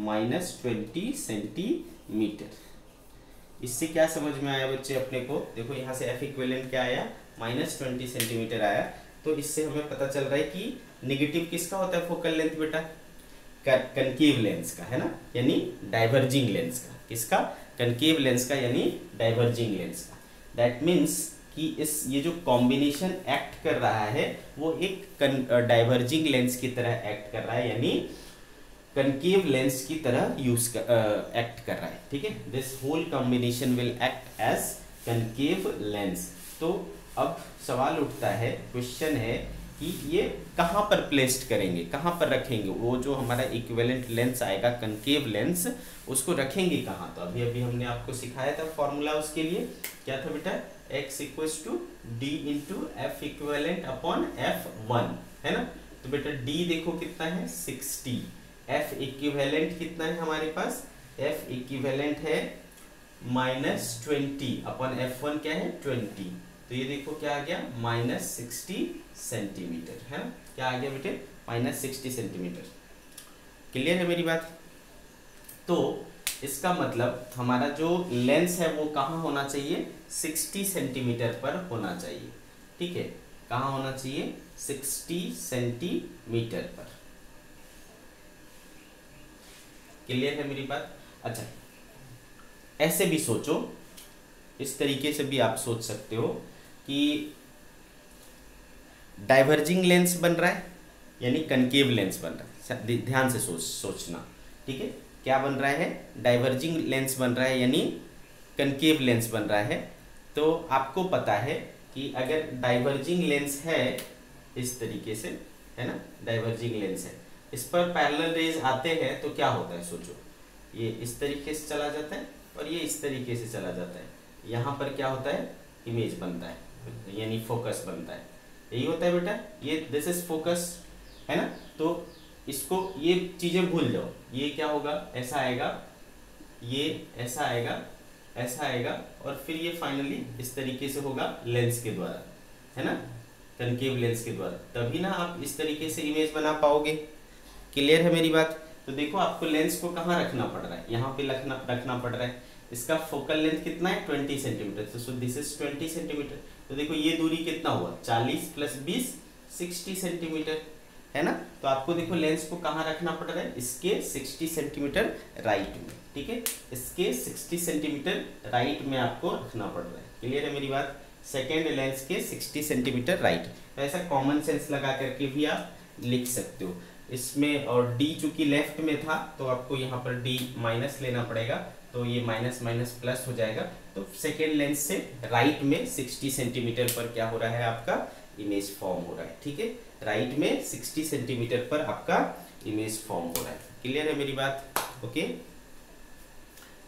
-20 सेंटीमीटर। इससे क्या समझ में आया बच्चे अपने को, देखो यहाँ से f इक्विवेलेंट क्या आया -20 सेंटीमीटर आया। तो इससे हमें पता चल रहा है कि नेगेटिव किसका होता है फोकल लेंथ बेटा, कनकेव लेंस का, है ना, यानी डाइवर्जिंग लेंस का। किसका, कनकेव लेंस का यानी डाइवर्जिंग लेंस का। दैट मीन्स कि ये जो कॉम्बिनेशन एक्ट कर रहा है वो एक डाइवर्जिंग लेंस की तरह एक्ट कर रहा है, यानी कनकेव लेंस की तरह एक्ट कर रहा है, ठीक है। This whole combination will act as concave lens. तो अब सवाल उठता है, क्वेश्चन है कि ये कहाँ पर प्लेस्ड करेंगे, कहाँ पर रखेंगे, वो जो हमारा इक्विवेलेंट लेंस आएगा कनकेव लेंस उसको रखेंगे कहाँ। तो अभी हमने आपको सिखाया था फॉर्मूला उसके लिए, क्या था बेटा x equals to D into F equivalent upon f1, है ना। तो बेटा d देखो कितना है 60, f इक्विवेलेंट कितना है हमारे पास, f इक्विवेलेंट है -20 अपॉन f1 क्या है 20। तो ये देखो क्या आ गया -60 सेंटीमीटर, है ना, क्या आ गया बेटे -60 सेंटीमीटर। क्लियर है मेरी बात। तो इसका मतलब हमारा जो लेंस है वो कहाँ होना चाहिए 60 सेंटीमीटर पर होना चाहिए, ठीक है। कहाँ होना चाहिए 60 सेंटीमीटर पर। क्लियर है मेरी बात। अच्छा, ऐसे भी सोचो, इस तरीके से भी आप सोच सकते हो कि डाइवर्जिंग लेंस बन रहा है यानी कनकेव लेंस बन रहा है। ध्यान से सोचना, ठीक है। क्या बन रहा है, डाइवर्जिंग लेंस बन रहा है यानी कनकेव लेंस बन रहा है। तो आपको पता है कि अगर डाइवर्जिंग लेंस है इस तरीके से, है ना, डाइवर्जिंग लेंस है, इस पर पैरेलल रेज आते हैं तो क्या होता है सोचो, ये इस तरीके से चला जाता है और ये इस तरीके से चला जाता है। यहाँ पर क्या होता है, इमेज बनता है यानी फोकस बनता है। यही होता है बेटा, ये दिस इज फोकस, है ना। तो इसको ये चीजें भूल जाओ, ये क्या होगा ऐसा आएगा, ये ऐसा आएगा, ऐसा आएगा और फिर ये फाइनली इस तरीके से होगा लेंस के द्वारा, है ना, कनकेव लेंस के द्वारा। तभी ना आप इस तरीके से इमेज बना पाओगे। क्लियर है मेरी बात। तो देखो आपको लेंस को कहाँ रखना पड़ रहा है, यहाँ पे रखना पड़ रहा है। इसका फोकल लेंथ कितना है 20 centimetre, so this is 20 centimetre. तो देखो ये दूरी कितना हुआ 40 प्लस 20 60 सेंटीमीटर, है ना। तो आपको देखो लेंस को कहाँ रखना पड़ रहा है, इसके 60 सेंटीमीटर राइट में, ठीक है, इसके 60 सेंटीमीटर राइट में आपको रखना पड़ रहा है। क्लियर है मेरी बात। सेकेंड लेंस के 60 सेंटीमीटर राइट। तो ऐसा कॉमन सेंस लगा करके भी आप लिख सकते हो इसमें। और d चूंकि लेफ्ट में था तो आपको यहाँ पर d माइनस लेना पड़ेगा, तो ये माइनस माइनस प्लस हो जाएगा। तो सेकेंड लेंस से राइट में 60 सेंटीमीटर पर क्या हो रहा है, आपका इमेज फॉर्म हो रहा है, ठीक है। राइट में 60 सेंटीमीटर पर आपका इमेज फॉर्म हो रहा है। क्लियर है मेरी बात। ओके,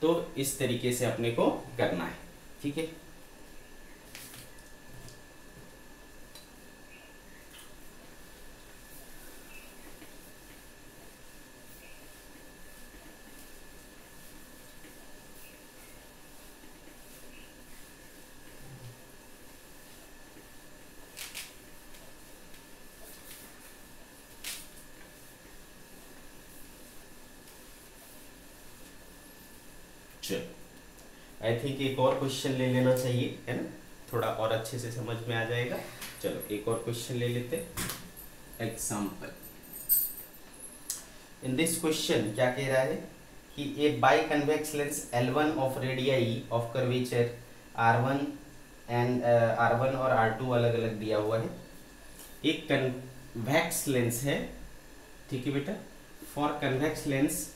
तो इस तरीके से अपने को करना है, ठीक है। चलो आई थिंक एक और क्वेश्चन ले लेना चाहिए, है ना, थोड़ा और अच्छे से समझ में आ जाएगा। चलो एक और क्वेश्चन ले लेते हैं। एग्जाम्पल, इन दिस क्वेश्चन क्या कह रहा है कि a biconvex lens L1 of radii of curvature R1 and R1 और R2 अलग अलग दिया हुआ है। एक कन्वेक्स लेंस है, ठीक है बेटा। फॉर कन्वेक्स लेंस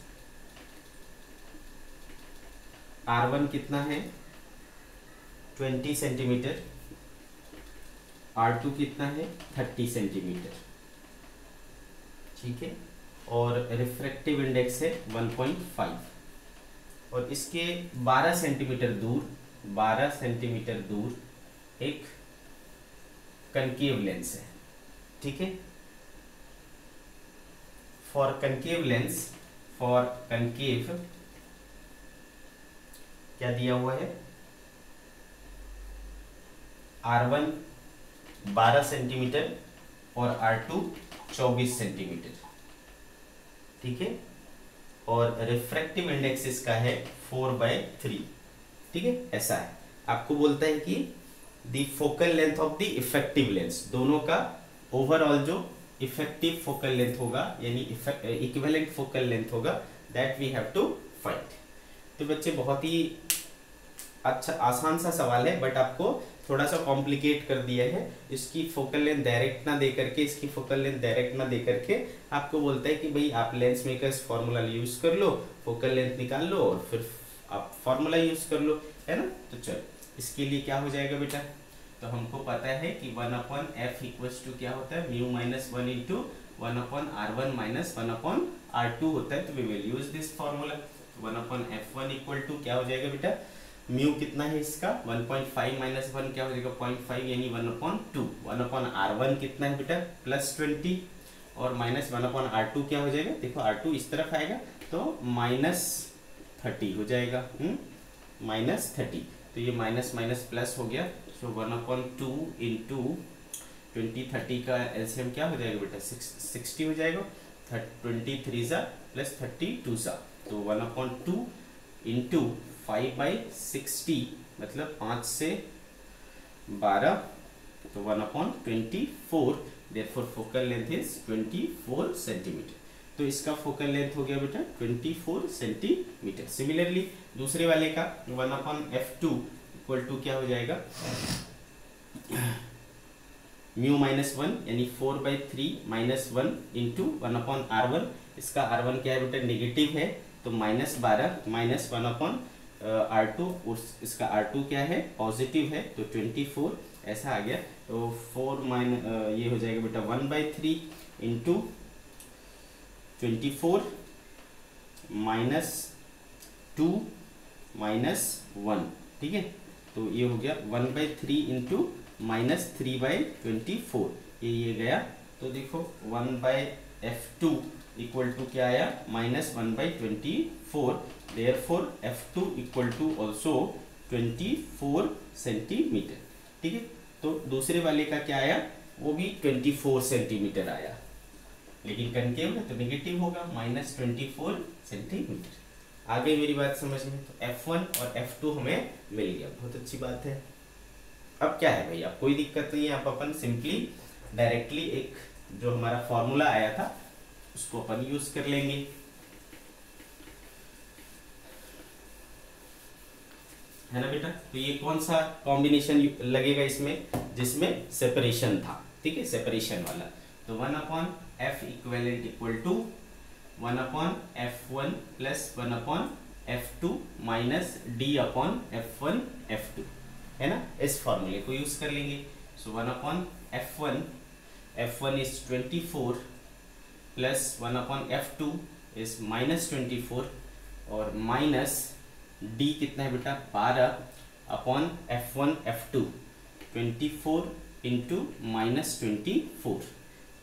R1 कितना है 20 सेंटीमीटर, R2 कितना है 30 सेंटीमीटर, ठीक है, और रिफ्रैक्टिव इंडेक्स है 1.5 और इसके 12 सेंटीमीटर दूर एक कनकेव लेंस है, ठीक है। फॉर कनकेव क्या दिया हुआ है, R1 12 सेंटीमीटर और R2 24 सेंटीमीटर, ठीक है, और रिफ्रैक्टिव इंडेक्स इसका है 4/3, ठीक है। ऐसा है, आपको बोलता है कि the focal length of the effective lens, दोनों का ओवरऑल जो इफेक्टिव फोकल लेंथ होगा यानी इक्विवेलेंट फोकल लेंथ होगा, that we have to find. तो बच्चे बहुत ही अच्छा आसान सा सवाल है, बट आपको थोड़ा सा कॉम्प्लिकेट कर दिया है। इसकी फोकल लेंथ डायरेक्ट ना दे करके आपको बोलता है कि भाई आप लेंस मेकर्स फॉर्मूला यूज कर लो, फोकल लेंथ निकाल लो और फिर आप फॉर्मूला यूज कर लो, है ना। तो चलो इसके लिए क्या हो जाएगा बेटा, तो हमको पता है कि 1/f इक्वल्स टू क्या होता है, mu minus 1 into 1/r1 minus 1/r2 होता है। तो we will use this formula. 1/f1 equal to क्या हो जाएगा बेटा, म्यू कितना है इसका 1.5 माइनस 1 क्या हो जाएगा 0.5 यानी 1/2। 1/r1 कितना है बेटा +20 और माइनस 1/r2 क्या हो जाएगा, देखो R2 इस तरफ आएगा तो -30 हो जाएगा, -30। तो ये माइनस माइनस प्लस हो गया, सो 1/2 इंटू 20 30 का एलसीएम क्या हो जाएगा बेटा 60 हो जाएगा। 23 प्लस 32 तो 1/2 इंटू 5/60 मतलब 5 से 12 तो 1/24, therefore focal length is 24 centimetre. तो इसका फोकल लेंथ हो गया बेटा 24 सेंटीमीटर। सिमिलरली दूसरे वाले का 1/f2 इक्वल टू क्या हो जाएगा, म्यू माइनस 1 यानी 4/3 माइनस 1 इंटू 1/r1। इसका r1 क्या है बेटा नेगेटिव है तो -12 माइनस 1/r2 और इसका r2 क्या है पॉजिटिव है तो 24 ऐसा आ गया। तो 4 ये हो जाएगा बेटा 1/3 इंटू 24 माइनस 2 माइनस 1, ठीक है। तो ये हो गया 1/3 इंटू -3/24, ये गया। तो देखो 1/f2 इक्वल टू क्या आया -1/24, therefore f2 equal to also 24 centimetre, ठीक है। तो दूसरे वाले का क्या आया, वो भी 24 सेंटीमीटर आया, लेकिन कनकेव है तो नेगेटिव होगा -24 सेंटीमीटर। आ गई मेरी बात समझ में। तो f1 और f2 हमें मिल गया, बहुत अच्छी बात है। अब क्या है भाई, अब कोई दिक्कत नहीं है, आप अपन सिंपली डायरेक्टली एक जो हमारा फॉर्मूला आया था उसको अपन यूज कर लेंगे, है ना बेटा। तो ये कौन सा कॉम्बिनेशन लगेगा इसमें, जिसमें सेपरेशन था, ठीक है, सेपरेशन वाला। तो 1/f equivalent equal to 1/f1 plus 1/f2 minus d/f1 f2, है ना। इस फॉर्मूले को यूज कर लेंगे। सो 1/f1, f1 is 24 plus 1/f2 is -24 और माइनस d कितना है बेटा 12/f1 f2 24 इंटू -24।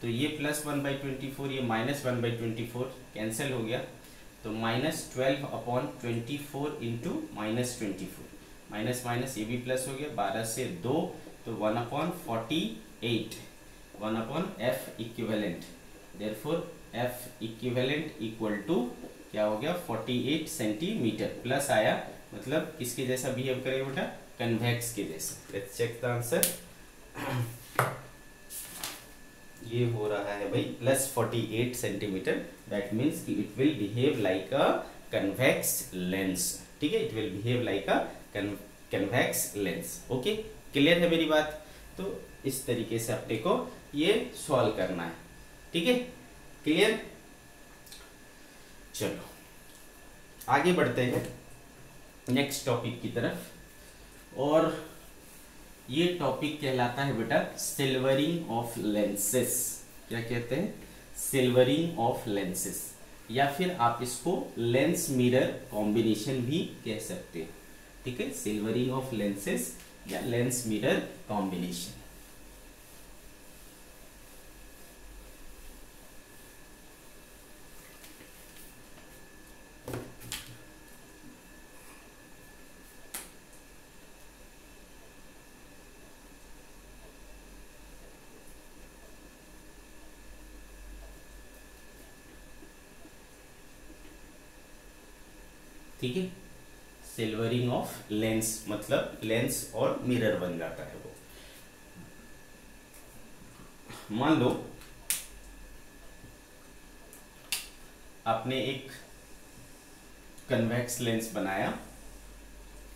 तो ये +1/24 ये -1/24 कैंसिल हो गया, तो -12/24 इंटू -24, माइनस माइनस ये भी प्लस हो गया, 12 से 2 तो 1/48 1/f equivalent, therefore f equivalent equal to क्या हो गया 48 सेंटीमीटर, प्लस आया मतलब किसके जैसा बिहेव करेगा बेटा, कन्वेक्स के जैसा। Let's check the answer. ये हो रहा है भाई +48 सेंटीमीटर, दैट मीन्स कि it will behave like a convex lens. ठीक है, it will behave like a convex lens. Okay, clear है मेरी बात? तो इस तरीके से अपने को ये सॉल्व करना है। ठीक है, क्लियर? चलो आगे बढ़ते हैं नेक्स्ट टॉपिक की तरफ, और ये टॉपिक कहलाता है बेटा सिल्वरिंग ऑफ लेंसेस। क्या कहते हैं? सिल्वरिंग ऑफ लेंसेस, या फिर आप इसको लेंस मिरर कॉम्बिनेशन भी कह सकते हैं। ठीक है, सिल्वरिंग ऑफ लेंसेस या लेंस मिरर कॉम्बिनेशन। ठीक है, सिल्वरिंग ऑफ लेंस मतलब लेंस और मिरर बन जाता है वो। मान लो आपने एक कन्वेक्स लेंस बनाया।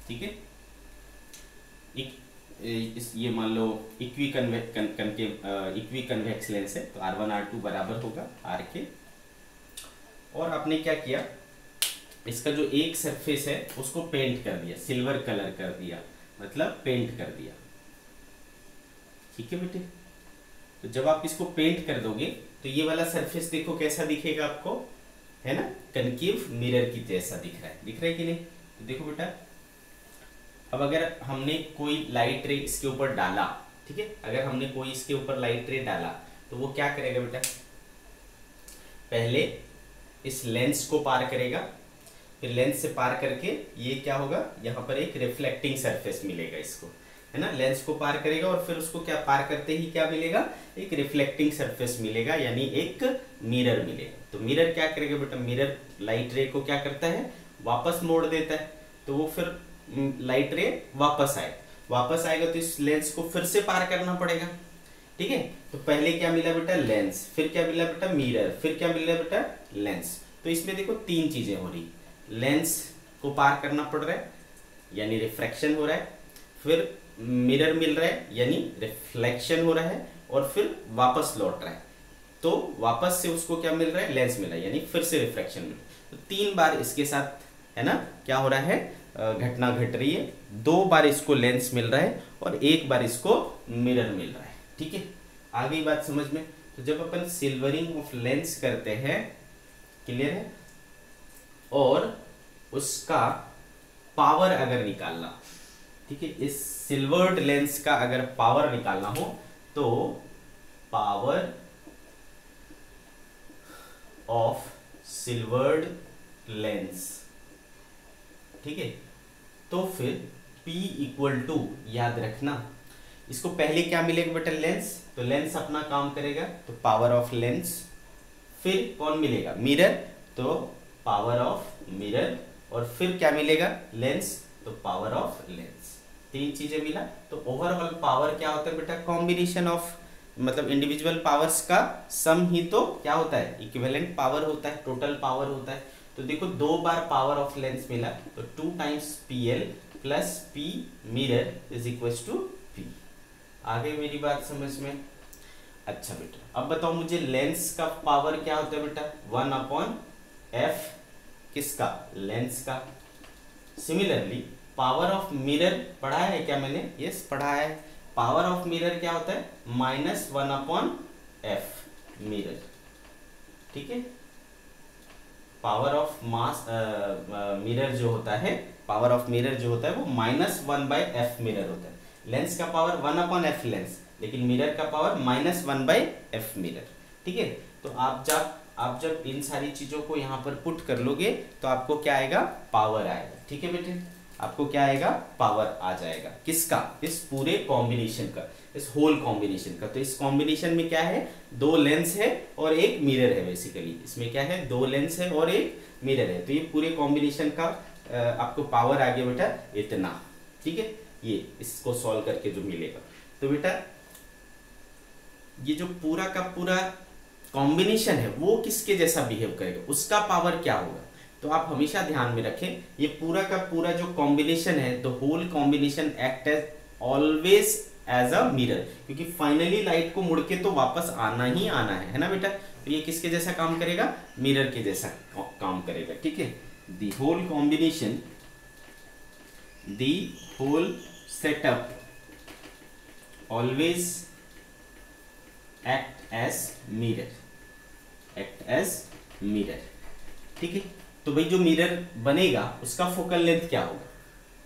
ठीक है, ये मान लो इक्वी कन्वेक्स लेंस है, तो R1 R2 बराबर होगा R के। और आपने क्या किया, इसका जो एक सरफेस है उसको पेंट कर दिया, सिल्वर कलर कर दिया, मतलब पेंट कर दिया। ठीक है बेटे, तो जब आप इसको पेंट कर दोगे तो ये वाला सरफेस देखो कैसा दिखेगा आपको, है ना, कनकेव मिरर की जैसा दिख रहा है कि नहीं? तो देखो बेटा, अब अगर हमने कोई लाइट रे इसके ऊपर डाला, ठीक है, अगर हमने कोई इसके ऊपर लाइट रे डाला तो वो क्या करेगा बेटा, पहले इस लेंस को पार करेगा, फिर लेंस से पार करके ये क्या होगा, यहाँ पर एक रिफ्लेक्टिंग सरफेस मिलेगा इसको, है ना, लेंस को पार करेगा और फिर उसको क्या पार करते ही क्या मिलेगा, एक रिफ्लेक्टिंग सरफेस मिलेगा, यानी एक मिरर मिलेगा। तो मिरर क्या करेगा बेटा, मिरर लाइट रे को क्या करता है, वापस मोड़ देता है, तो वो फिर लाइट रे वापस आएगा तो इस लेंस को फिर से पार करना पड़ेगा। ठीक है, तो पहले क्या मिला बेटा, लेंस, फिर क्या मिला बेटा, मिरर, फिर क्या मिला बेटा, लेंस। तो इसमें देखो तीन चीजें हो रही, लेंस को पार करना पड़ रहा है यानी रिफ्रैक्शन हो रहा है, फिर मिरर मिल रहा है यानी रिफ्लेक्शन हो रहा है, और फिर वापस लौट रहा है, तो वापस से उसको क्या मिल रहा है, लेंस मिला है, यानी फिर से रिफ्रैक्शन मिल रहा है। तो 3 बार इसके साथ, है ना, क्या हो रहा है, घटना घट रही है। 2 बार इसको लेंस मिल रहा है और 1 बार इसको मिरर मिल रहा है। ठीक है, आ गई बात समझ में? तो जब अपन सिल्वरिंग ऑफ लेंस करते हैं, क्लियर है, और उसका पावर अगर निकालना, ठीक है, इस सिल्वर्ड लेंस का अगर पावर निकालना हो तो पावर ऑफ सिल्वर्ड लेंस, ठीक है, तो फिर P = याद रखना, इसको पहले क्या मिलेगा बेटा, लेंस, तो लेंस अपना काम करेगा तो पावर ऑफ लेंस, फिर कौन मिलेगा, मिरर, तो पावर ऑफ मिरर, और फिर क्या मिलेगा, लेंस, तो पावर ऑफ लेंस। 3 चीजें मिला, तो ओवरऑल पावर क्या होता है बेटा, कॉम्बिनेशन ऑफ, मतलब इंडिविजुअल पावर्स का सम ही तो क्या होता है, इक्विवेलेंट पावर होता है, टोटल पावर होता है। तो देखो 2 बार पावर ऑफ लेंस मिला, तो 2 times PL plus P mirror = P। आ गई मेरी बात समझ में? अच्छा बेटा, अब बताओ मुझे लेंस का पावर क्या होता है बेटा, 1/f, किसका, लेंस का। सिमिलरली पावर ऑफ मिरर पढ़ा है क्या मैंने, यस पढ़ा है, पावर ऑफ मिरर क्या होता है, -1/f मिरर। ठीक है, पावर ऑफ मास मिरर जो होता है, पावर ऑफ मिरर जो होता है वो -1/f मिरर होता है। लेंस का पावर 1/f लेंस, लेकिन मिरर का पावर -1/f मिरर। ठीक है, तो आप जब इन सारी चीजों को यहाँ पर पुट कर लोगे तो आपको क्या आएगा, पावर आएगा। ठीक है बेटे, आपको क्या आएगा, पावर आ जाएगा, किसका, इस पूरे कॉम्बिनेशन का, इस होल कॉम्बिनेशन का। तो इस कॉम्बिनेशन में क्या है, 2 लेंस है और एक मिरर है, बेसिकली इसमें क्या है, 2 लेंस है और एक मिरर है, तो ये पूरे कॉम्बिनेशन का आपको पावर आ गया बेटा इतना, ठीक है। ये इसको सॉल्व करके जो मिलेगा, तो बेटा ये जो पूरा का पूरा कॉम्बिनेशन है वो किसके जैसा बिहेव करेगा, उसका पावर क्या होगा। तो आप हमेशा ध्यान में रखें, ये पूरा का पूरा जो कॉम्बिनेशन है, the whole combination act as always as a mirror, क्योंकि फाइनली लाइट को मुड़ के तो वापस आना ही आना है ना बेटा। तो ये किसके जैसा काम करेगा, मिरर के जैसा काम करेगा, ठीक है। The whole combination, the whole setup always act as mirror, act as mirror, ठीक है। तो भाई जो मिरर बनेगा उसका फोकल लेंथ क्या होगा,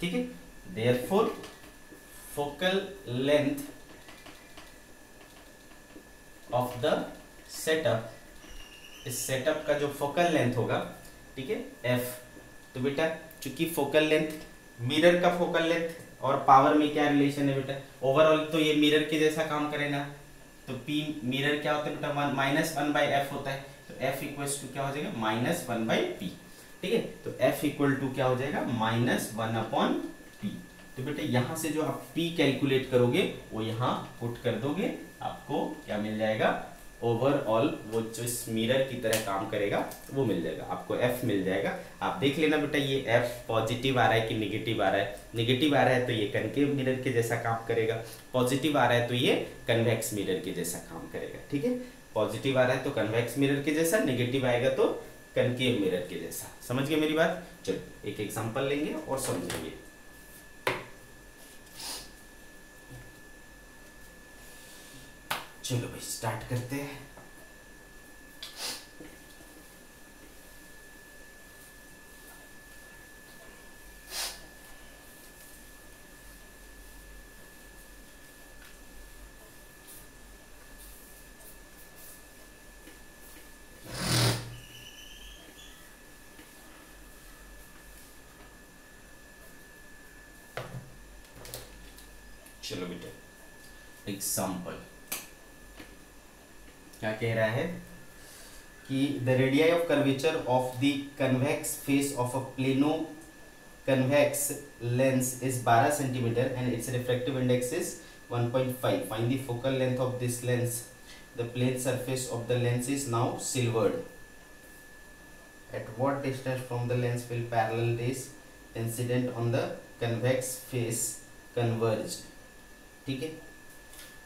ठीक है। Therefore focal length of the setup, इस सेटअप का जो फोकल लेंथ होगा, ठीक है, एफ। तो बेटा चूंकि फोकल लेंथ मिरर का फोकल लेंथ और पावर में क्या रिलेशन है बेटा, ओवरऑल तो ये मिरर के जैसा काम करेगा। तो पी मिरर क्या होता है बेटा, -1/f होता है। तो f इक्वल्स टू क्या हो जाएगा, -1/p, ठीक है। तो f इक्वल टू क्या हो जाएगा, -1/p। तो बेटा यहाँ से जो आप p कैलकुलेट करोगे वो यहाँ पुट कर दोगे, आपको क्या मिल जाएगा, ओवरऑल वो जो इस मिरर की तरह काम करेगा वो मिल जाएगा, आपको f मिल जाएगा। आप देख लेना बेटा ये f पॉजिटिव आ रहा है कि निगेटिव आ रहा है। निगेटिव आ रहा है तो ये कनकेव मिरर के जैसा काम करेगा, पॉजिटिव आ रहा है तो ये कन्वेक्स मिरर के जैसा काम करेगा, ठीक है। पॉजिटिव आ रहा है तो कन्वेक्स मिरर के जैसा, नेगेटिव आएगा तो कनकेव मिरर के जैसा। समझ गए मेरी बात। चलो एक एग्जाम्पल लेंगे और समझेंगे। चलो भाई स्टार्ट करते हैं। चलो बेटा एग्जाम्पल क्या कह रहा है कि the radii of curvature of the convex face of a plano convex lens is 12 centimetre and it's refractive index is 1.5. Find the focal length of this lens. The plane surface of the lens is now silvered. At what distance from the lens will parallel rays incident on the convex face converge? ठीक है।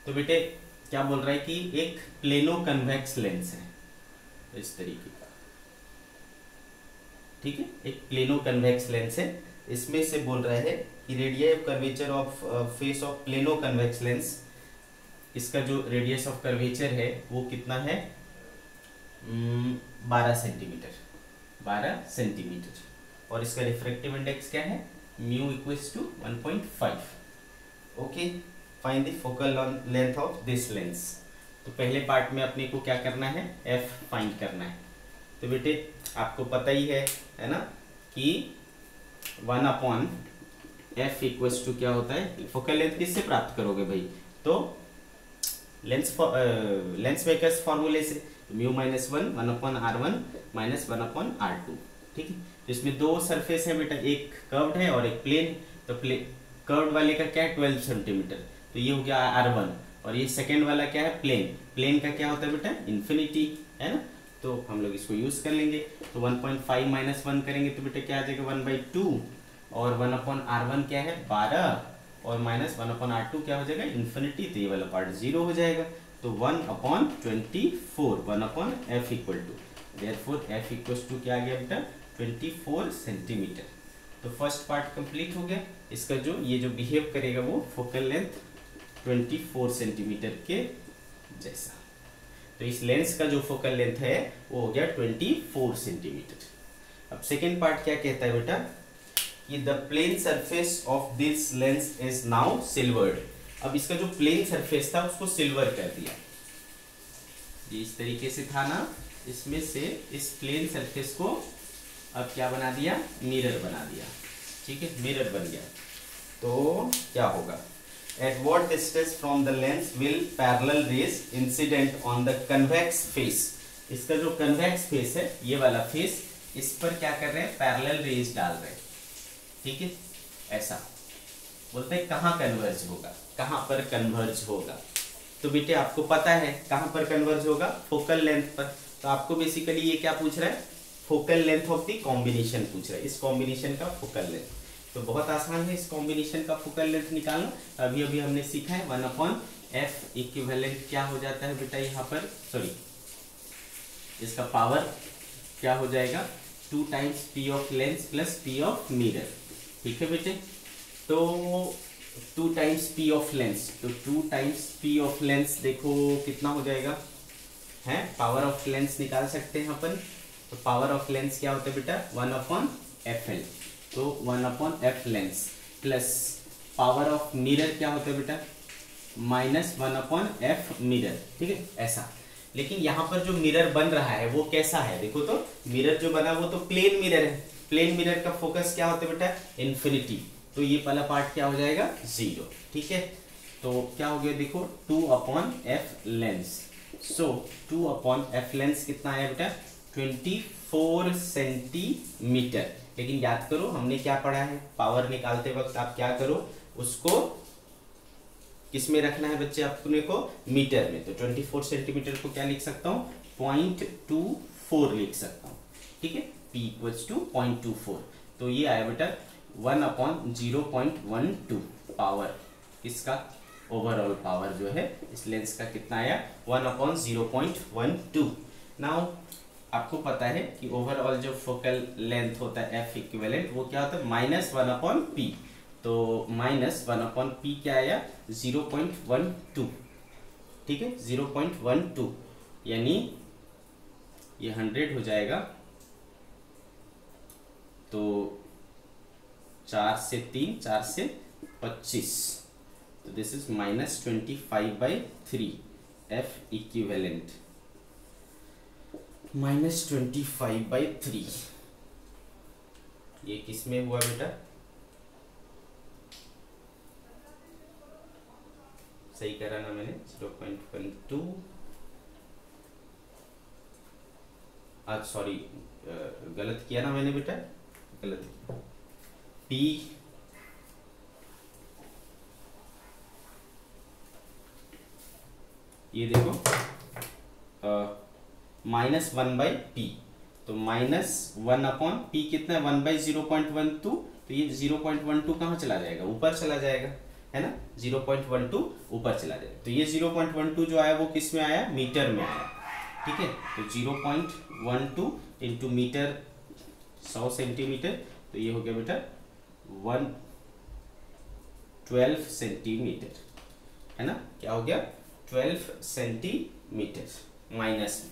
तो बेटे क्या बोल रहा है कि एक प्लेनो कन्वेक्स लेंस है इस तरीके का, ठीक है। एक प्लेनो कन्वेक्स लेंस है, इसमें से बोल रहा है कि radius of curvature of face of plano convex lens, इसका जो रेडियस ऑफ कर्वेचर है वो कितना है, 12 सेंटीमीटर, 12 सेंटीमीटर। और इसका रिफ्रैक्टिव इंडेक्स क्या है, mu equals to 1.5। Okay, find the focal length of this lens. तो पहले पार्ट में अपने को क्या करना है, f फाइंड करना है। तो बेटे आपको पता ही है ना कि 1/f इक्वल्स टू क्या होता है, फोकल लेंथ किससे प्राप्त करोगे भाई, तो लेंस मेकर्स फॉर्मूले से, म्यू -1 1/r1 -1/r2, ठीक है। तो इसमें दो सरफेस है बेटा, एक कर्व्ड है और एक प्लेन। तो कर्व्ड वाले का क्या है, 12 सेंटीमीटर, तो ये हो गया r1। और ये सेकेंड वाला क्या है, प्लेन। प्लेन का क्या होता है बेटा, इन्फिनिटी, है ना। तो हम लोग इसको यूज कर लेंगे। तो 1.5 - 1 करेंगे तो बेटा क्या आ जाएगा, 1/2। और 1/r1 क्या है, 12, और -1/r2 क्या हो जाएगा, इन्फिनिटी। तो ये वाला पार्ट 0 हो जाएगा। तो 1/24, 1/f equal to, therefore f equals to क्या आ गया बेटा, 24 सेंटीमीटर। तो फर्स्ट पार्ट कंप्लीट हो गया। इसका जो ये जो बिहेव करेगा वो फोकल लेंथ 24 सेंटीमीटर के जैसा। तो इस लेंस का जो फोकल लेंथ है वो हो गया 24 सेंटीमीटर। अब सेकेंड पार्ट क्या कहता है बेटा, कि the plane surface of this lens is now silvered. अब इसका जो प्लेन सरफेस था उसको सिल्वर कर दिया, ये इस तरीके से था ना, इसमें से इस प्लेन सरफेस को अब क्या बना दिया, मिरर बना दिया, ठीक है, मिरर बन गया। तो क्या होगा, at what distance from the lens will parallel raise incident on the convex face. इसका जो कन्वेक्स फेस है, ये वाला फेस, इस पर क्या कर रहे हैं, पैरेलल रेज डाल रहे हैं, ठीक है, ऐसा बोलते हैं कहाँ कन्वर्ज होगा, कहाँ पर कन्वर्ज होगा। तो बेटे आपको पता है कहाँ पर कन्वर्ज होगा, फोकल लेंथ पर। तो आपको बेसिकली ये क्या पूछ रहा है, focal length of the combination पूछ रहा है, इस कॉम्बिनेशन का फोकल लेंथ। तो बहुत आसान है इस कॉम्बिनेशन का फोकल लेंथ निकालना। अभी अभी हमने सीखा है 1/f इक्विवेलेंट क्या हो जाता है बेटा, यहाँ पर सॉरी इसका पावर क्या हो जाएगा 2 times P of lens plus P of mirror. ठीक है बेटे, तो 2 टाइम्स पी ऑफ लेंस, तो 2 टाइम्स पी ऑफ लेंस देखो कितना हो जाएगा, है पावर ऑफ लेंस निकाल सकते हैं अपन। तो पावर ऑफ लेंस क्या होता है बेटा 1/fl, तो 1/f lens plus power of mirror क्या होता है बेटा -1/f मिरर। ठीक है ऐसा, लेकिन यहाँ पर जो मिरर बन रहा है वो कैसा है, देखो तो मिरर जो बना वो तो प्लेन मिरर है। प्लेन मिरर का फोकस क्या होता है बेटा इन्फिनिटी, तो ये पहला पार्ट क्या हो जाएगा 0। ठीक है, तो क्या हो गया देखो 2/f लेंस, सो 2/f लेंस कितना आया बेटा 24 सेंटीमीटर। लेकिन याद करो हमने क्या पढ़ा है, पावर निकालते वक्त आप क्या करो उसको किस में रखना है बच्चे अपने को, मीटर में। तो 24 सेंटीमीटर को क्या लिख सकता हूँ 0.24 लिख सकता हूँ। ठीक है, P इक्वल्स टू 0.24, तो ये आया बेटा 1/0.12 पावर, किसका ओवरऑल पावर जो है इस लेंस का कितना आया 1/0.12। नाउ आपको पता है कि ओवरऑल जो फोकल लेंथ होता है एफ इक्विवेलेंट वो क्या होता है -1/p, तो -1/p क्या आया 0.12। ठीक है 0.12 यानी ये 100 हो जाएगा, तो 4 से 3 4 से 25, तो दिस इज -25/3 एफ इक्विवेलेंट -25/3। ये किस में हुआ बेटा, सही करा ना मैंने 0.12, आज सॉरी गलत किया ना मैंने बेटा, गलत P ये देखो -1/p, तो -1/p कितना है 1/0.12, तो ये 0.12 कहाँ चला जाएगा ऊपर चला जाएगा, है ना 0.12 ऊपर चला जाएगा। तो ये 0.12 जो आया वो किस में आया मीटर में आया। ठीक है, तो 0.12 इंटू मीटर 100 सेंटीमीटर, तो ये हो गया बेटा 12 सेंटीमीटर, है ना क्या हो गया 12 सेंटीमीटर माइनस में।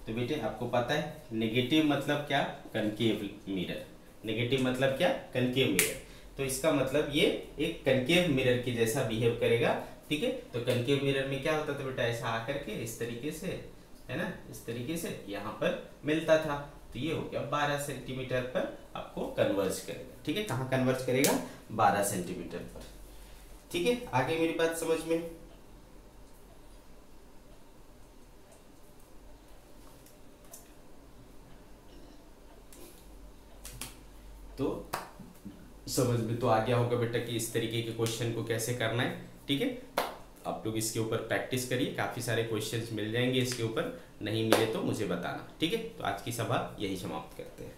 तो बेटे आपको पता है नेगेटिव मतलब क्या कनकेव मिरर, नेगेटिव मतलब क्या कनकेव मिरर, तो इसका मतलब ये एक कनकेव मिरर के जैसा बिहेव करेगा। ठीक है, तो कनकेव मिरर में क्या होता था बेटा ऐसा आकर के इस तरीके से, है ना इस तरीके से यहाँ पर मिलता था, तो ये हो गया 12 सेंटीमीटर पर आपको कन्वर्ज करेगा। ठीक है, कहाँ कन्वर्ज करेगा 12 सेंटीमीटर पर। ठीक है, आगे मेरी बात समझ में, तो समझ में तो आ गया होगा बेटा कि इस तरीके के क्वेश्चन को कैसे करना है। ठीक है, आप लोग इसके ऊपर प्रैक्टिस करिए, काफ़ी सारे क्वेश्चंस मिल जाएंगे इसके ऊपर, नहीं मिले तो मुझे बताना। ठीक है, तो आज की सभा यही समाप्त करते हैं।